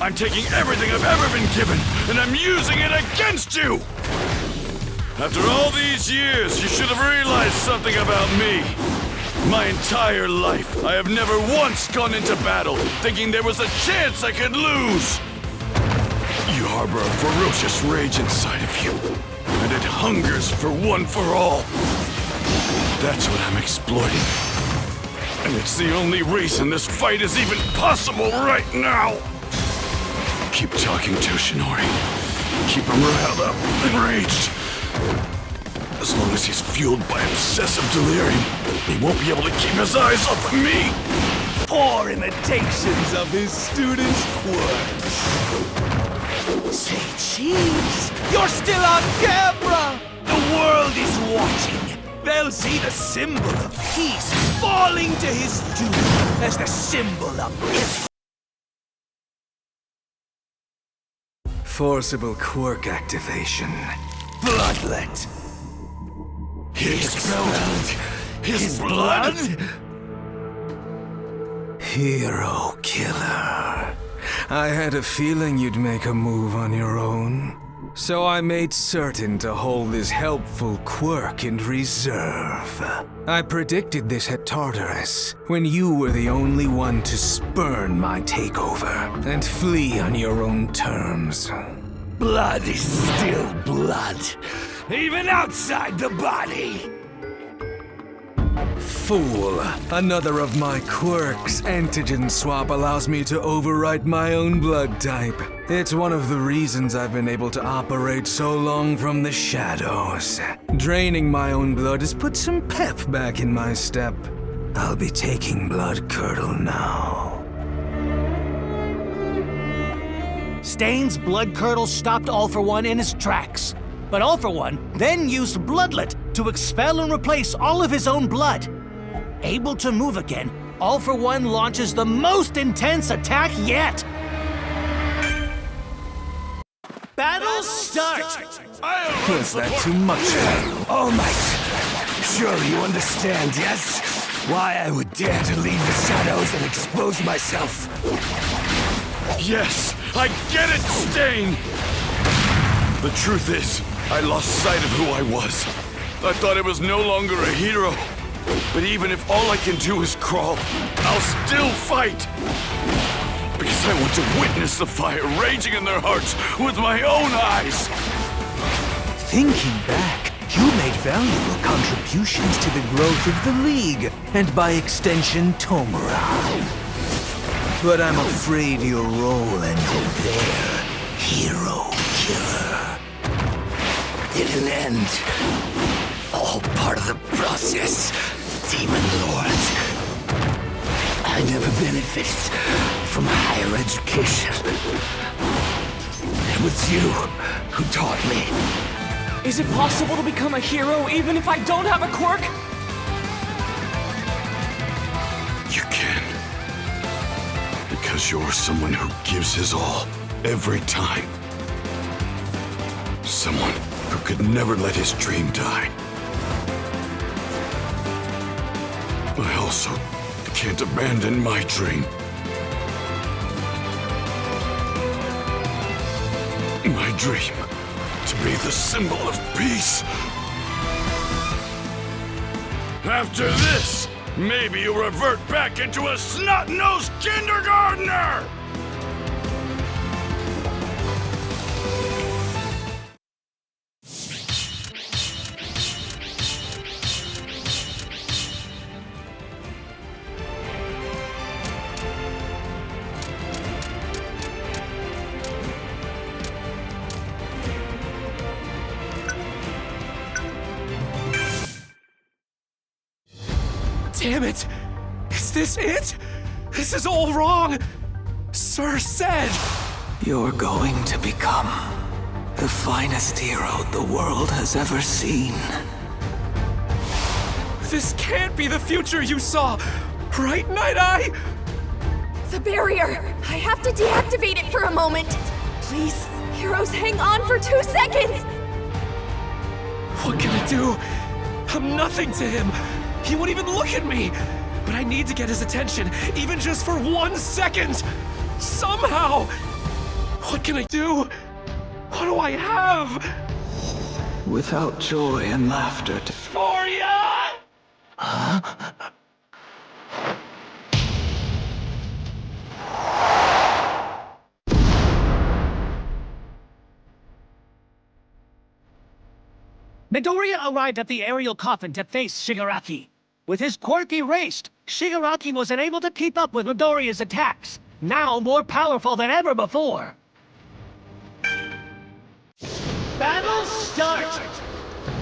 I'm taking everything I've ever been given, and I'm using it against you! After all these years, you should have realized something about me. My entire life, I have never once gone into battle thinking there was a chance I could lose. You harbor a ferocious rage inside of you, and it hungers for one for all. That's what I'm exploiting. And it's the only reason this fight is even possible right now. Keep talking, Toshinori. Keep him riled up, enraged. As long as he's fueled by obsessive delirium, he won't be able to keep his eyes off of me! Poor imitations of his students' quirks. Say cheese! You're still on camera! The world is watching. They'll see the symbol of peace falling to his doom as the symbol of his... Forcible quirk activation. Bloodlet. His blood. His blood? Hero killer. I had a feeling you'd make a move on your own. So I made certain to hold this helpful quirk in reserve. I predicted this at Tartarus, when you were the only one to spurn my takeover and flee on your own terms. Blood is still blood, even outside the body. Fool. Another of my quirks, antigen swap, allows me to overwrite my own blood type. It's one of the reasons I've been able to operate so long from the shadows. Draining my own blood has put some pep back in my step. I'll be taking Blood Curdle now. Stain's Blood Curdle stopped All For One in his tracks. But All For One then used Bloodlet to expel and replace all of his own blood. Able to move again, All For One launches the most intense attack yet. Battle start! Was that too much? All Might, surely you understand, yes? Why I would dare to leave the shadows and expose myself. Yes, I get it, Stain! The truth is, I lost sight of who I was. I thought I was no longer a hero. But even if all I can do is crawl, I'll still fight! Because I want to witness the fire raging in their hearts with my own eyes! Thinking back, you made valuable contributions to the growth of the League, and by extension, Tomura. But I'm afraid your role ended there, hero killer. Didn't end. All part of the process, Demon Lord. I never benefited from higher education. It was you who taught me. Is it possible to become a hero even if I don't have a quirk? You can. Because you're someone who gives his all, every time. Someone who could never let his dream die. I also can't abandon my dream. My dream to be the symbol of peace. After this, Maybe you'll revert back into a snot-nosed kindergartner! Damn it! Is this it? This is all wrong! Sir said... You're going to become the finest hero the world has ever seen. This can't be the future you saw! Right, Night Eye? The barrier! I have to deactivate it for a moment! Please, heroes, hang on for 2 seconds! What can I do? I'm nothing to him! He won't even look at me! But I need to get his attention, even just for 1 second! Somehow! What can I do? What do I have? Without joy and laughter to... For ya! Huh? Midoriya arrived at the aerial coffin to face Shigaraki. With his quirk erased, Shigaraki was unable to keep up with Midoriya's attacks, now more powerful than ever before. Battle start!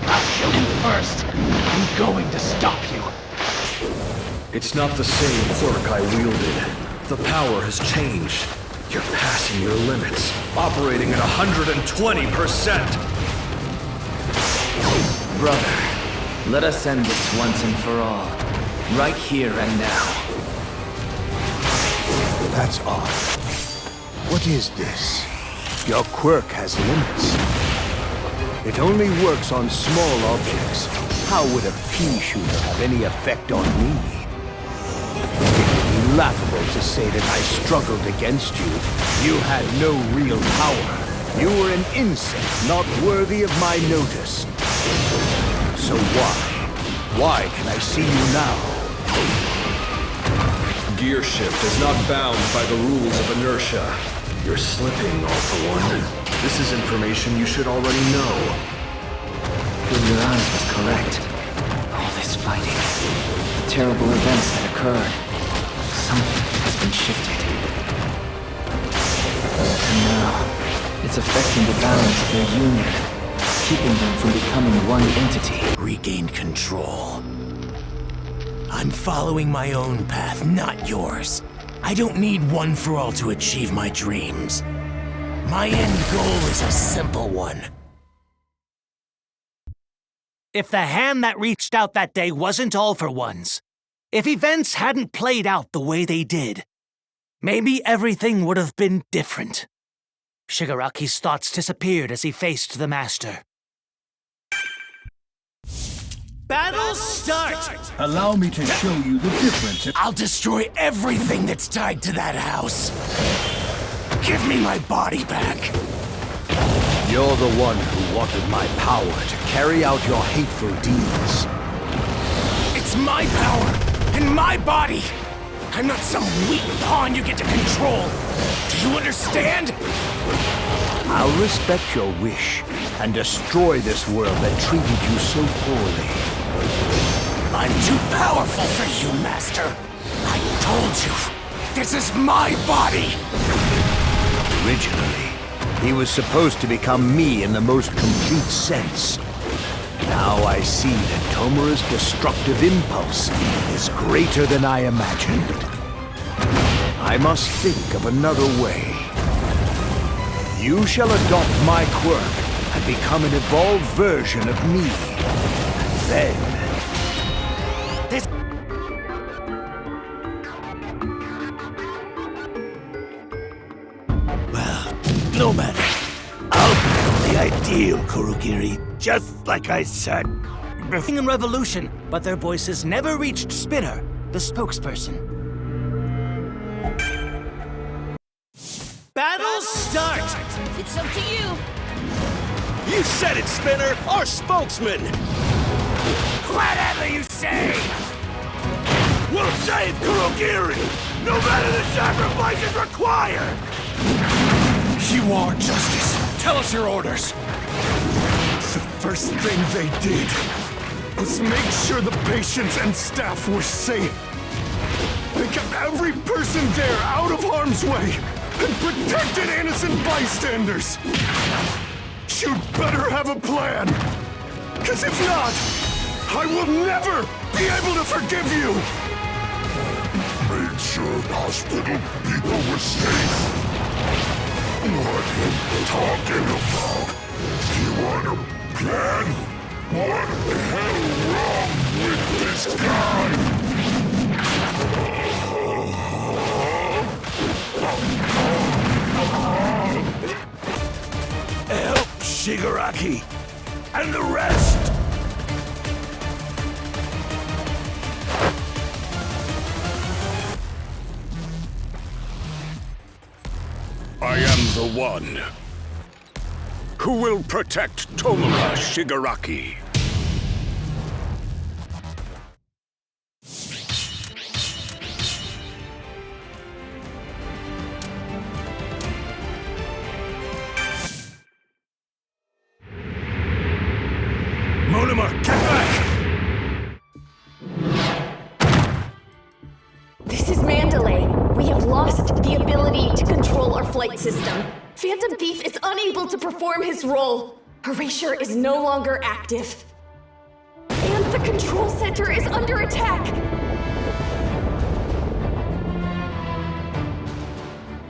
I'll kill you first. I'm going to stop you. It's not the same quirk I wielded. The power has changed. You're passing your limits, operating at 120%. Brother, let us end this once and for all. Right here and now. That's odd. What is this? Your quirk has limits. It only works on small objects. How would a pea shooter have any effect on me? It would be laughable to say that I struggled against you. You had no real power. You were an insect not worthy of my notice. So why can I see you now? Gear shift is not bound by the rules of inertia. You're slipping, all for one. This is information you should already know. Your eyes was correct. All this fighting, the terrible events that occurred, something has been shifted. And now, it's affecting the balance of their union, keeping them from becoming one entity. Regain control. I'm following my own path, not yours. I don't need one for all to achieve my dreams. My end goal is a simple one. If the hand that reached out that day wasn't All for One's, if events hadn't played out the way they did, maybe everything would have been different. Shigaraki's thoughts disappeared as he faced the Master. Battle start! Allow me to show you the difference. I'll destroy everything that's tied to that house. Give me my body back. You're the one who wanted my power to carry out your hateful deeds. It's my power and my body. I'm not some weak pawn you get to control. Do you understand? I'll respect your wish and destroy this world that treated you so poorly. I'm too powerful for you, Master. I told you, this is my body. Originally, he was supposed to become me in the most complete sense. Now I see that Tomura's destructive impulse is greater than I imagined. I must think of another way. You shall adopt my quirk and become an evolved version of me. And then... this... Well, no matter. I'll become the ideal Kurogiri, just like I said. Birthing and Revolution, but their voices never reached Spinner, the spokesperson. Battle start! It's up to you. You said it, Spinner! Our spokesman! Whatever you say! We'll save Kurogiri, no matter the sacrifices required! You are justice. Tell us your orders. The first thing they did was make sure the patients and staff were safe. They kept every person there out of harm's way and protected innocent bystanders. You'd better have a plan. Because if not, I will never be able to forgive you! Made sure hospital people were safe. What are you talking about? You want a plan? What the hell wrong with this guy? Help Shigaraki and the rest! I am the one who will protect Tomura Shigaraki. Monoma, get back! This is Mandalay. We have lost the ability to control our flight system. Phantom Thief is unable to perform his role. Erasure is no longer active. And the control center is under attack.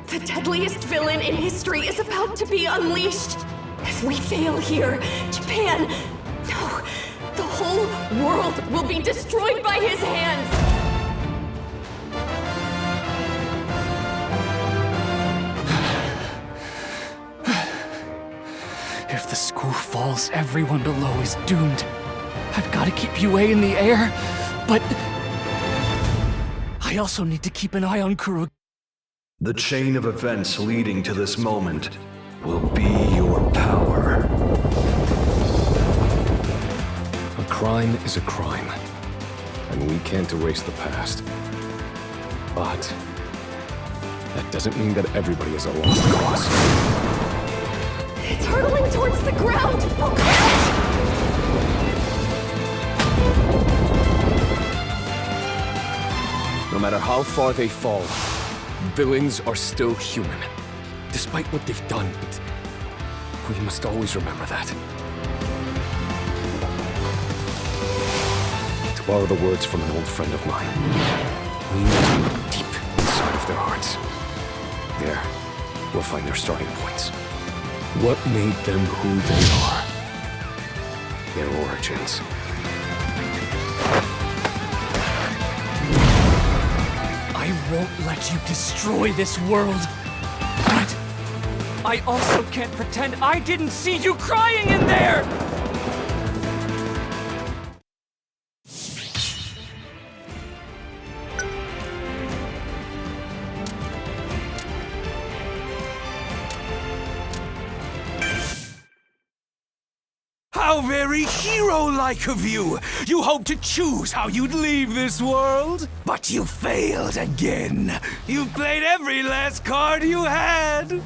The deadliest villain in history is about to be unleashed. If we fail here, Japan, no, the whole world will be destroyed by his hands. If the school falls, everyone below is doomed. I've got to keep UA in the air, but I also need to keep an eye on Kurogiri. The chain of events leading to this moment will be your power. A crime is a crime, and we can't erase the past. But that doesn't mean that everybody is a lost cause. It's hurtling towards the ground! Oh, crap! No matter how far they fall, villains are still human. Despite what they've done, we must always remember that. To borrow the words from an old friend of mine, we need to look deep inside of their hearts. There, we'll find their starting points. What made them who they are? Their origins. I won't let you destroy this world. But I also can't pretend I didn't see you crying in there! How very hero-like of you! You hoped to choose how you'd leave this world, but you failed again. You played every last card you had.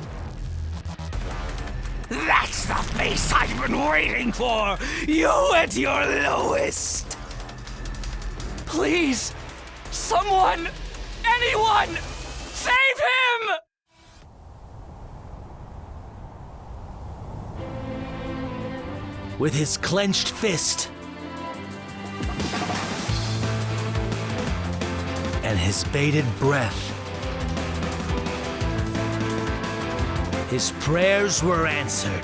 That's the face I've been waiting for! You at your lowest! Please! Someone! Anyone! Save him! With his clenched fist and his bated breath, his prayers were answered.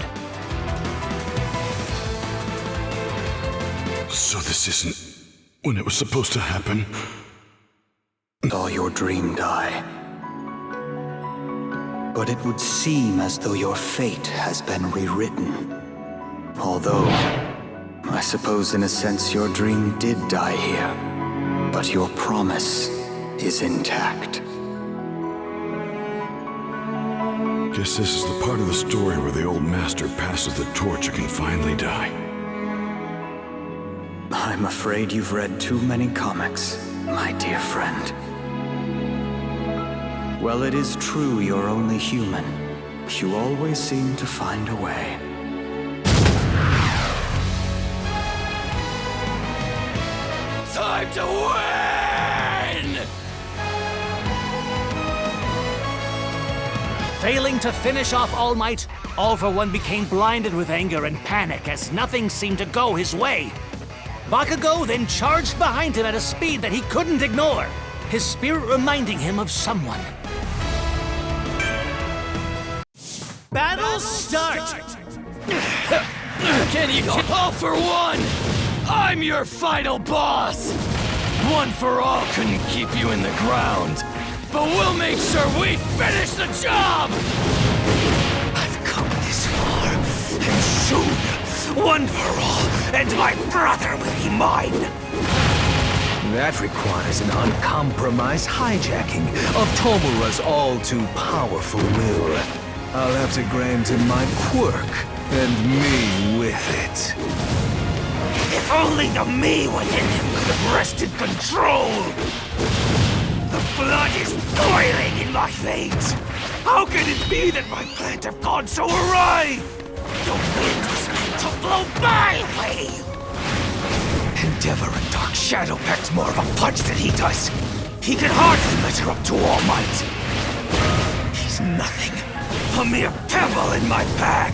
So this isn't when it was supposed to happen? Saw your dream die. But it would seem as though your fate has been rewritten. Although, I suppose in a sense your dream did die here. But your promise is intact. Guess this is the part of the story where the old master passes the torch and can finally die. I'm afraid you've read too many comics. my dear friend. Well, it is true you're only human. You always seem to find a way. Time to win! Failing to finish off All Might, All For One became blinded with anger and panic as nothing seemed to go his way. Bakugo then charged behind him at a speed that he couldn't ignore, his spirit reminding him of someone. Battle start! Can you All For One? I'm your final boss! One for All couldn't keep you in the ground, but we'll make sure we finish the job! I've come this far, and soon, One for All and my brother will be mine! That requires an uncompromised hijacking of Tomura's all-too-powerful will. I'll have to grant him my quirk, and me with it. If only the me within him could have wrested control! The blood is boiling in my veins! How can it be that my plans have gone so awry? The wind was meant to blow my way! Endeavor and Dark Shadow packs more of a punch than he does. He can hardly measure up to All Might. He's nothing. A mere pebble in my bag.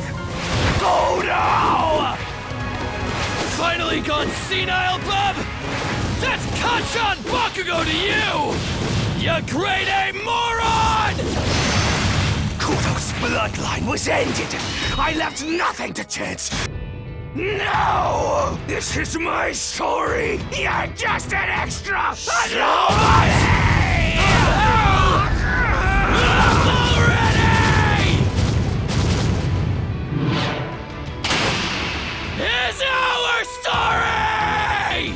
Go now! Finally gone senile, bub? That's Kanchan Bakugo to you! You grade A moron! Kudo's bloodline was ended. I left nothing to chance. No! This is my story! You're just an extra! Is our story!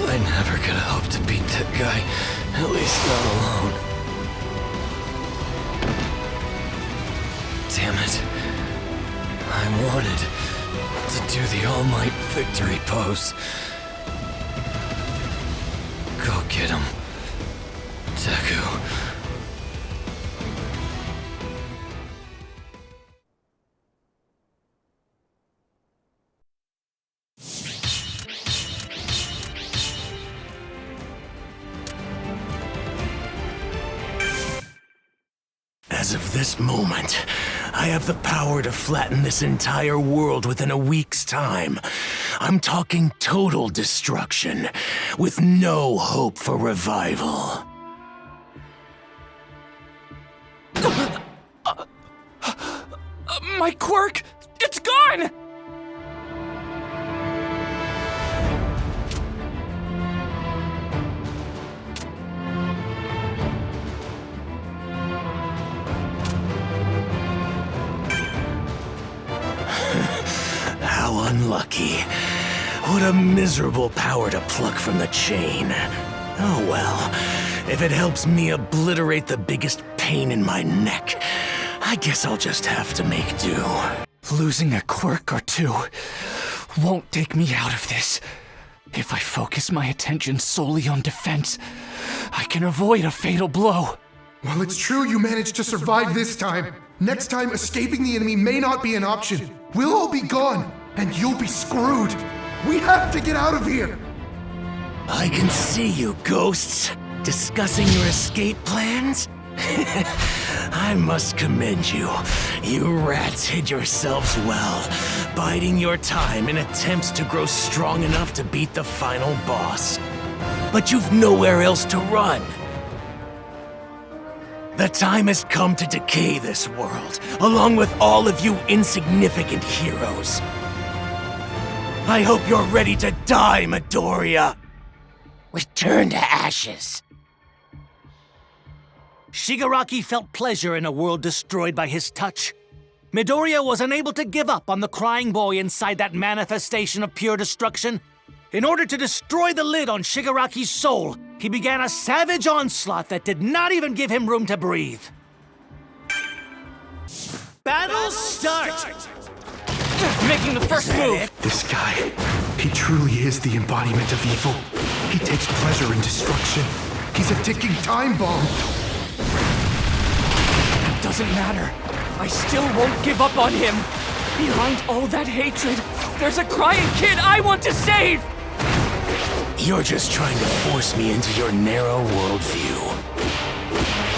I never could have hoped to beat that guy, at least not alone. Damn it. I wanted to do the All Might victory pose. Go get him, Deku. As of this moment, I have the power to flatten this entire world within a week's time. I'm talking total destruction, with no hope for revival. My quirk! It's gone! How unlucky. What a miserable power to pluck from the chain. Oh well, if it helps me obliterate the biggest pain in my neck, I guess I'll just have to make do. Losing a quirk or two won't take me out of this. If I focus my attention solely on defense, I can avoid a fatal blow. Well, it's true you managed to survive this time. Next time, escaping the enemy may not be an option. We'll all be gone, and you'll be screwed. We have to get out of here! I can see you, ghosts, discussing your escape plans? I must commend you. You rats hid yourselves well, biding your time in attempts to grow strong enough to beat the final boss. But you've nowhere else to run. The time has come to decay this world, along with all of you insignificant heroes. I hope you're ready to die, Midoriya. Return to ashes. Shigaraki felt pleasure in a world destroyed by his touch. Midoriya was unable to give up on the crying boy inside that manifestation of pure destruction. In order to destroy the lid on Shigaraki's soul, he began a savage onslaught that did not even give him room to breathe. Battle start! Making the first move! This guy, he truly is the embodiment of evil. He takes pleasure in destruction. He's a ticking time bomb. It doesn't matter. I still won't give up on him. Behind all that hatred, there's a crying kid I want to save! You're just trying to force me into your narrow worldview.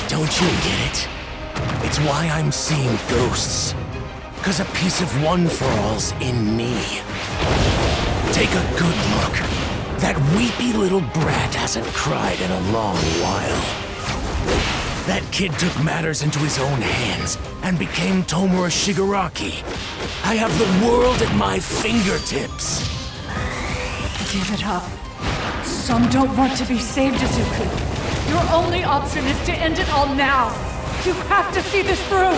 Don't you get it? It's why I'm seeing ghosts. 'Cause a piece of one-for-all's in me. Take a good look. That weepy little brat hasn't cried in a long while. That kid took matters into his own hands and became Tomura Shigaraki. I have the world at my fingertips. Give it up. Some don't want to be saved, Izuku. Your only option is to end it all now. You have to see this through.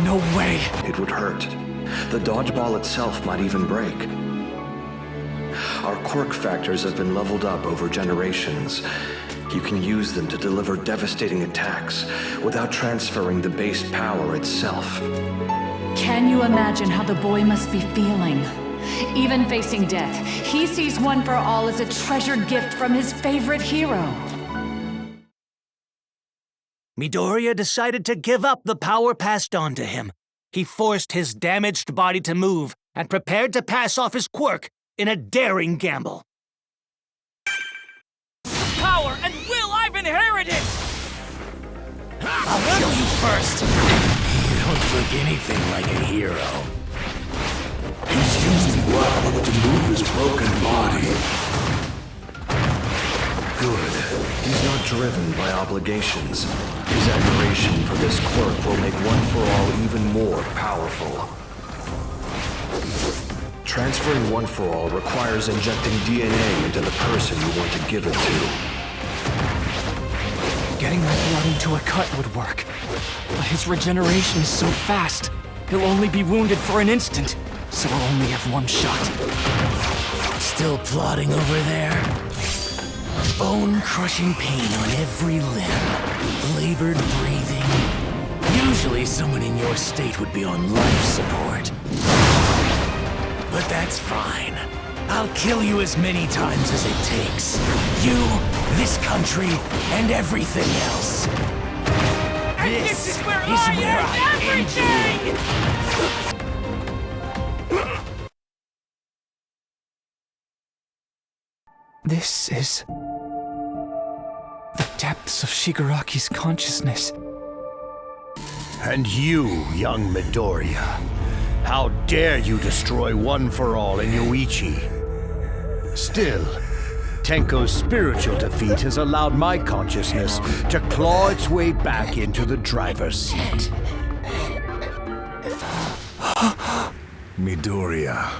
No way. It would hurt. The dodgeball itself might even break. Our quirk factors have been leveled up over generations. You can use them to deliver devastating attacks without transferring the base power itself. Can you imagine how the boy must be feeling? Even facing death, he sees One for All as a treasured gift from his favorite hero. Midoriya decided to give up the power passed on to him. He forced his damaged body to move and prepared to pass off his quirk in a daring gamble. Power and will I've inherited! I'll kill you first. You don't look anything like a hero. He's using weapon to move his broken body. Good. He's not driven by obligations. His admiration for this quirk will make One for All even more powerful. Transferring One for All requires injecting DNA into the person you want to give it to. Getting my blood into a cut would work. But his regeneration is so fast, he'll only be wounded for an instant, so I'll only have one shot. Still plotting over there? Bone-crushing pain on every limb. Labored breathing. Usually someone in your state would be on life support. But that's fine. I'll kill you as many times as it takes. You, this country, and everything else. And this is where I end everything! This is the depths of Shigaraki's consciousness. And you, young Midoriya, how dare you destroy One for All in Yoichi? Still, Tenko's spiritual defeat has allowed my consciousness to claw its way back into the driver's seat. Midoriya.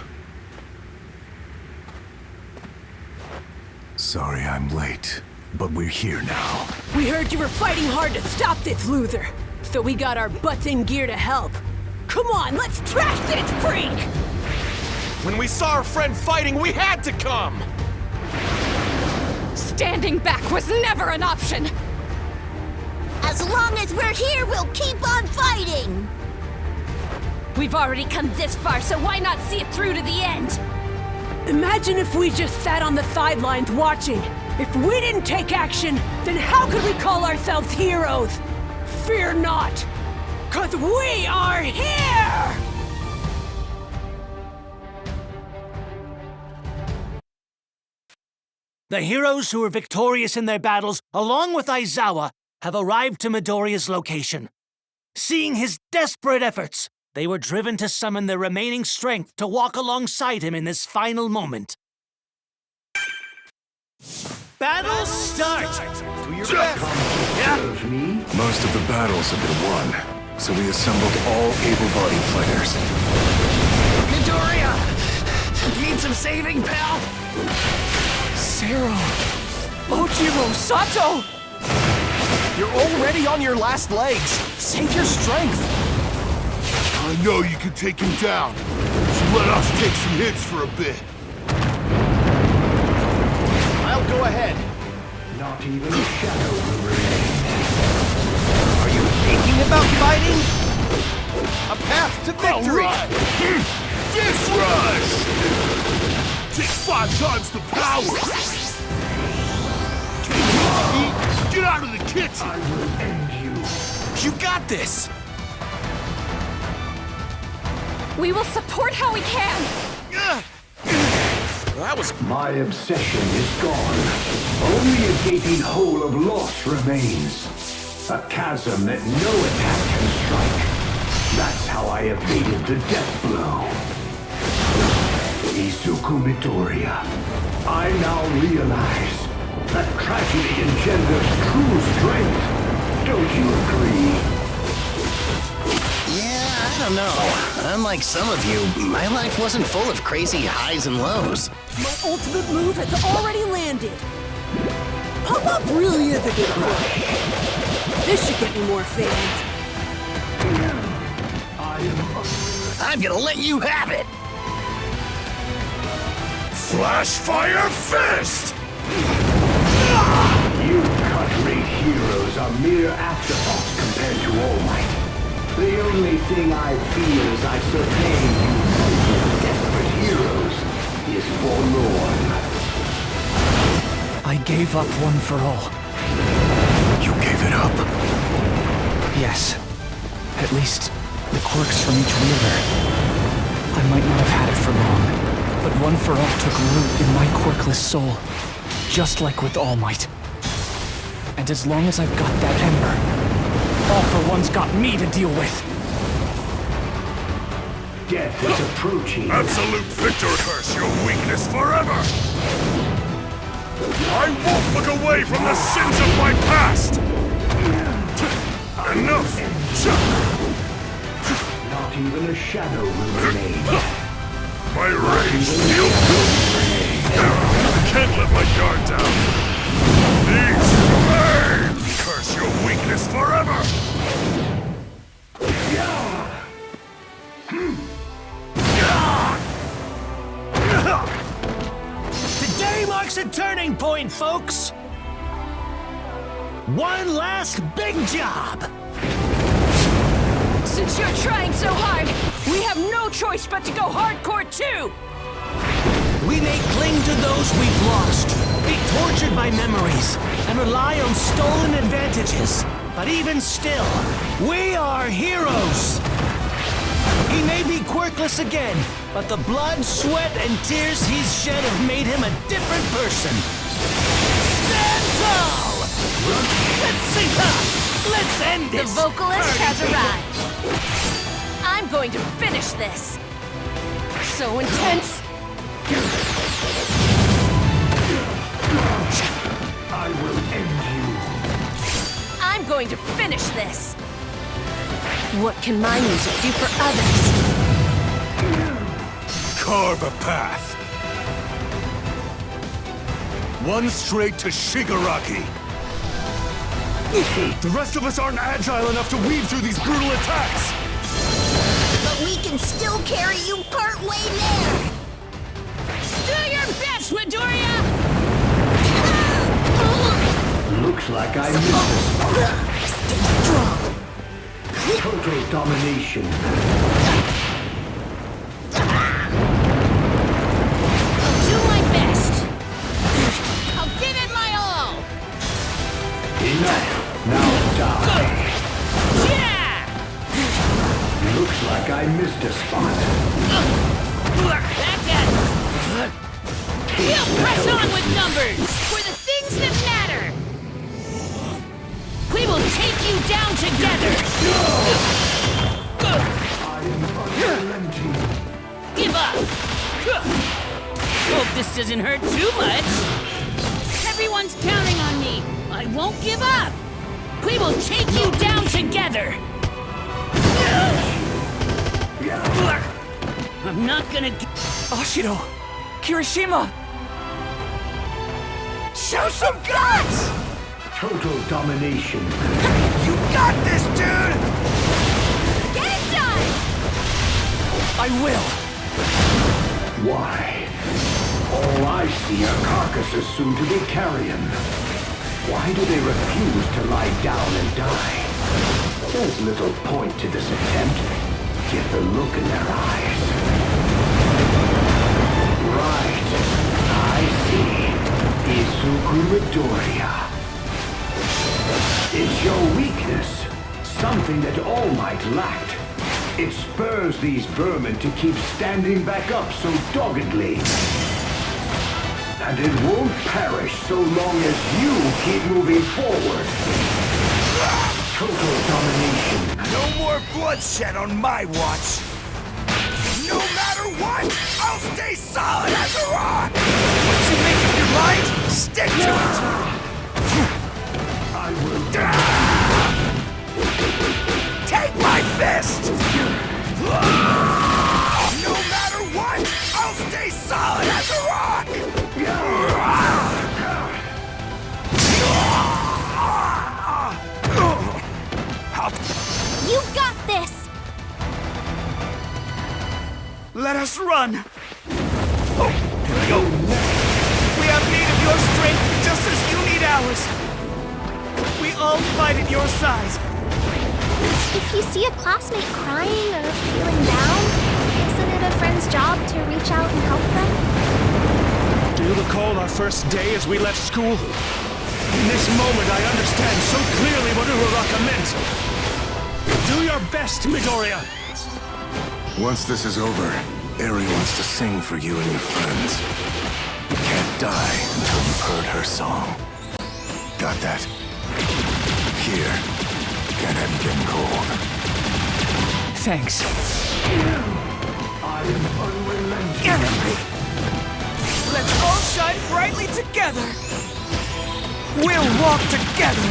Sorry I'm late, but we're here now. We heard you were fighting hard to stop this loser, so we got our butts in gear to help. Come on, let's trash this freak! When we saw our friend fighting, we had to come! Standing back was never an option! As long as we're here, we'll keep on fighting! We've already come this far, so why not see it through to the end? Imagine if we just sat on the sidelines watching. If we didn't take action, then how could we call ourselves heroes? Fear not, 'cause we are here! The heroes who were victorious in their battles, along with Aizawa, have arrived to Midoriya's location. Seeing his desperate efforts, they were driven to summon their remaining strength to walk alongside him in this final moment. Battle start! Do your best. Most of the battles have been won, so we assembled all able-bodied fighters. Midoriya! Need some saving, pal? Zero! Ojiro! Sato! You're already on your last legs! Save your strength! I know you can take him down, so Let us take some hits for a bit. I'll go ahead. Not even a shadow will remain. Are you thinking about fighting? A path to victory! This rush! Take 5 times the power! Get out of the kitchen! I will end you. You got this! We will support how we can! That was... My obsession is gone. Only a gaping hole of loss remains. A chasm that no attack can strike. That's how I evaded the death blow. Izuku Midoriya, I now realize that tragedy engenders true strength. Don't you agree? Yeah, I don't know. Unlike some of you, my life wasn't full of crazy highs and lows. My ultimate move has already landed. Pop-Up really is a good one. This should get me more fans. I'm gonna let you have it! Flash Fire Fist! You cut-rate heroes are mere afterthoughts compared to All Might. The only thing I feel as I survey you desperate heroes is forlorn. I gave up one for all. You gave it up? Yes. At least, the quirks from each wielder. I might not have had it for long, but one for all took root in my quirkless soul, just like with All Might. And as long as I've got that ember, All for One's got me to deal with. Death is approaching. Absolute victory! Curse your weakness forever! I won't look away from the sins of my past! Enough! Not even a shadow will remain. My rage still can't let my guard down. These flames curse your weakness forever! Today marks a turning point, folks! One last big job! Since you're trying so hard, we have no choice but to go hardcore too! We may cling to those we've lost, be tortured by memories, and rely on stolen advantages. But even still, we are heroes! He may be quirkless again, but the blood, sweat, and tears he's shed have made him a different person. Stand tall! Let's sync up! Let's end this! The vocalist has arrived. I'm going to finish this. So intense. I will end you. I'm going to finish this. What can my music do for others? Carve a path. One straight to Shigaraki. The rest of us aren't agile enough to weave through these brutal attacks. But we can still carry you part way there. Do your best, Midoriya! Looks like I missed a spot. Stay strong. Total domination. I'll do my best. I'll give it my all. Enough. Now die. Yeah! Looks like I missed a spot. Back at it. We'll press on with numbers for the things that matter. We will take you down together. Give up. Hope this doesn't hurt too much. Everyone's counting on me. I won't give up. We will take you down together. I'm not gonna... Ashido! Kirishima! Show some guts! Total domination. You got this, dude! Get it done! I will! Why? All I see are carcasses soon to be carrion. Why do they refuse to lie down and die? There's little point to this attempt. Get the look in their eyes. Right. I see. Isuku Midoriya. It's your weakness. Something that All Might lacked. It spurs these vermin to keep standing back up so doggedly. And it won't perish so long as you keep moving forward. Total domination. No more bloodshed on my watch. No matter what, I'll stay solid as a rock. Once you make up your mind, stick to it. I will. Take my fist. No matter what, I'll stay solid as a rock. You got this! Let us run! Oh, here we go! We have need of your strength just as you need ours! We all fight at your side! If you see a classmate crying or feeling down, isn't it a friend's job to reach out and help them? Do you recall our first day as we left school? In this moment, I understand so clearly what Uraraka meant. Do your best, Midoriya! Once this is over, Eri wants to sing for you and your friends. You can't die until you've heard her song. Got that? Here. Can't have you getting cold. Thanks. I am unrelenting. Enemy! Let's all shine brightly together! We'll walk together!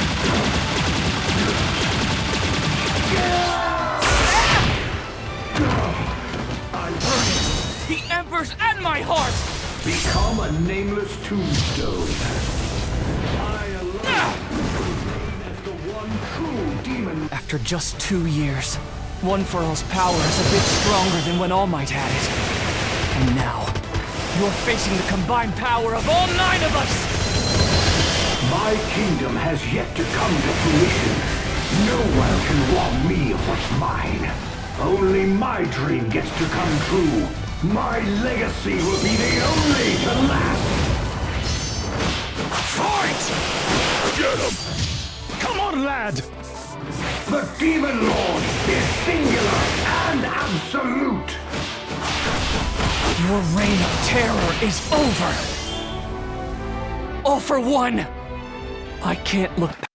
I burn it! The Emperor's and my heart! Become a nameless tombstone. I alone remain as the one true demon. After just 2 years, One For All's power is a bit stronger than when All Might had it. And now, you're facing the combined power of all 9 of us! My kingdom has yet to come to fruition. No one can rob me of what's mine. Only my dream gets to come true. My legacy will be the only to last. Fight! Get him! Come on, lad! The Demon Lord is singular and absolute. Your reign of terror is over! All for one! I can't look back.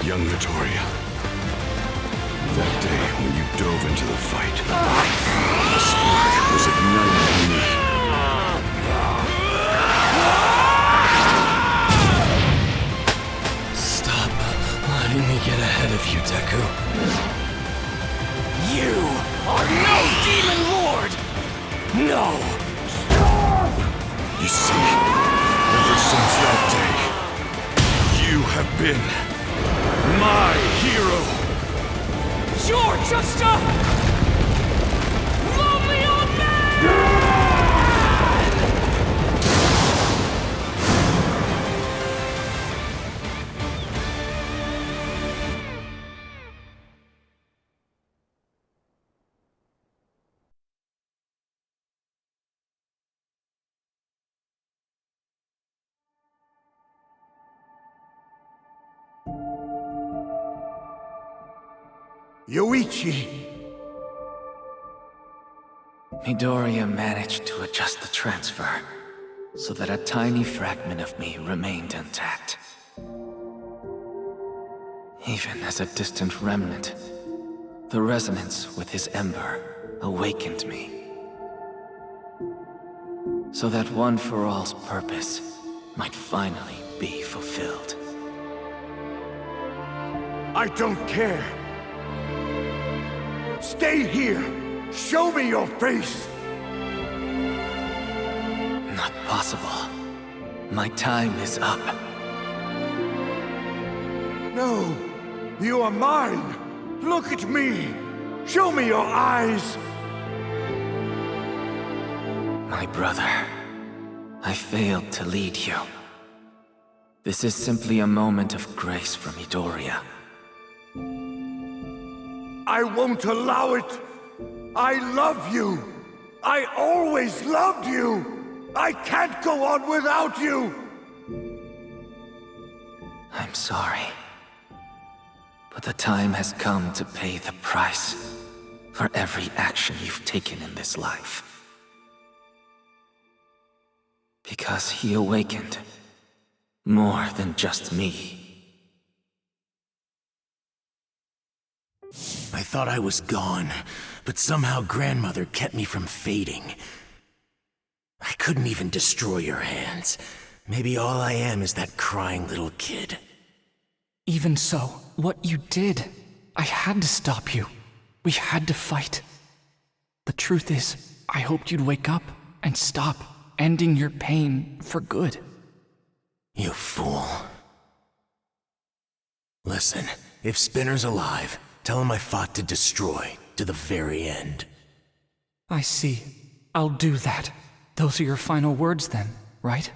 Young Midoriya. That day when you dove into the fight, the spark was ignited in me. Stop letting me get ahead of you, Deku. You are no Demon Lord! No! You see, ever since that day, you have been my hero! You're just a... lonely old man! Yoichi! Midoriya managed to adjust the transfer, so that a tiny fragment of me remained intact. Even as a distant remnant, the resonance with his ember awakened me. So that One For All's purpose might finally be fulfilled. I don't care! Stay here! Show me your face! Not possible. My time is up. No! You are mine! Look at me! Show me your eyes! My brother, I failed to lead you. This is simply a moment of grace from Midoriya. I won't allow it! I love you! I always loved you! I can't go on without you! I'm sorry. But the time has come to pay the price for every action you've taken in this life. Because he awakened more than just me. I thought I was gone, but somehow Grandmother kept me from fading. I couldn't even destroy your hands. Maybe all I am is that crying little kid. Even so, what you did, I had to stop you. We had to fight. The truth is, I hoped you'd wake up and stop, ending your pain for good. You fool. Listen, if Spinner's alive, tell him I fought to destroy, to the very end. I see. I'll do that. Those are your final words then, right?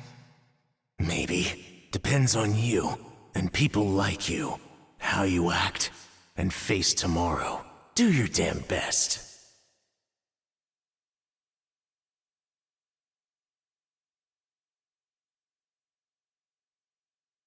Maybe. Depends on you, and people like you. How you act, and face tomorrow. Do your damn best.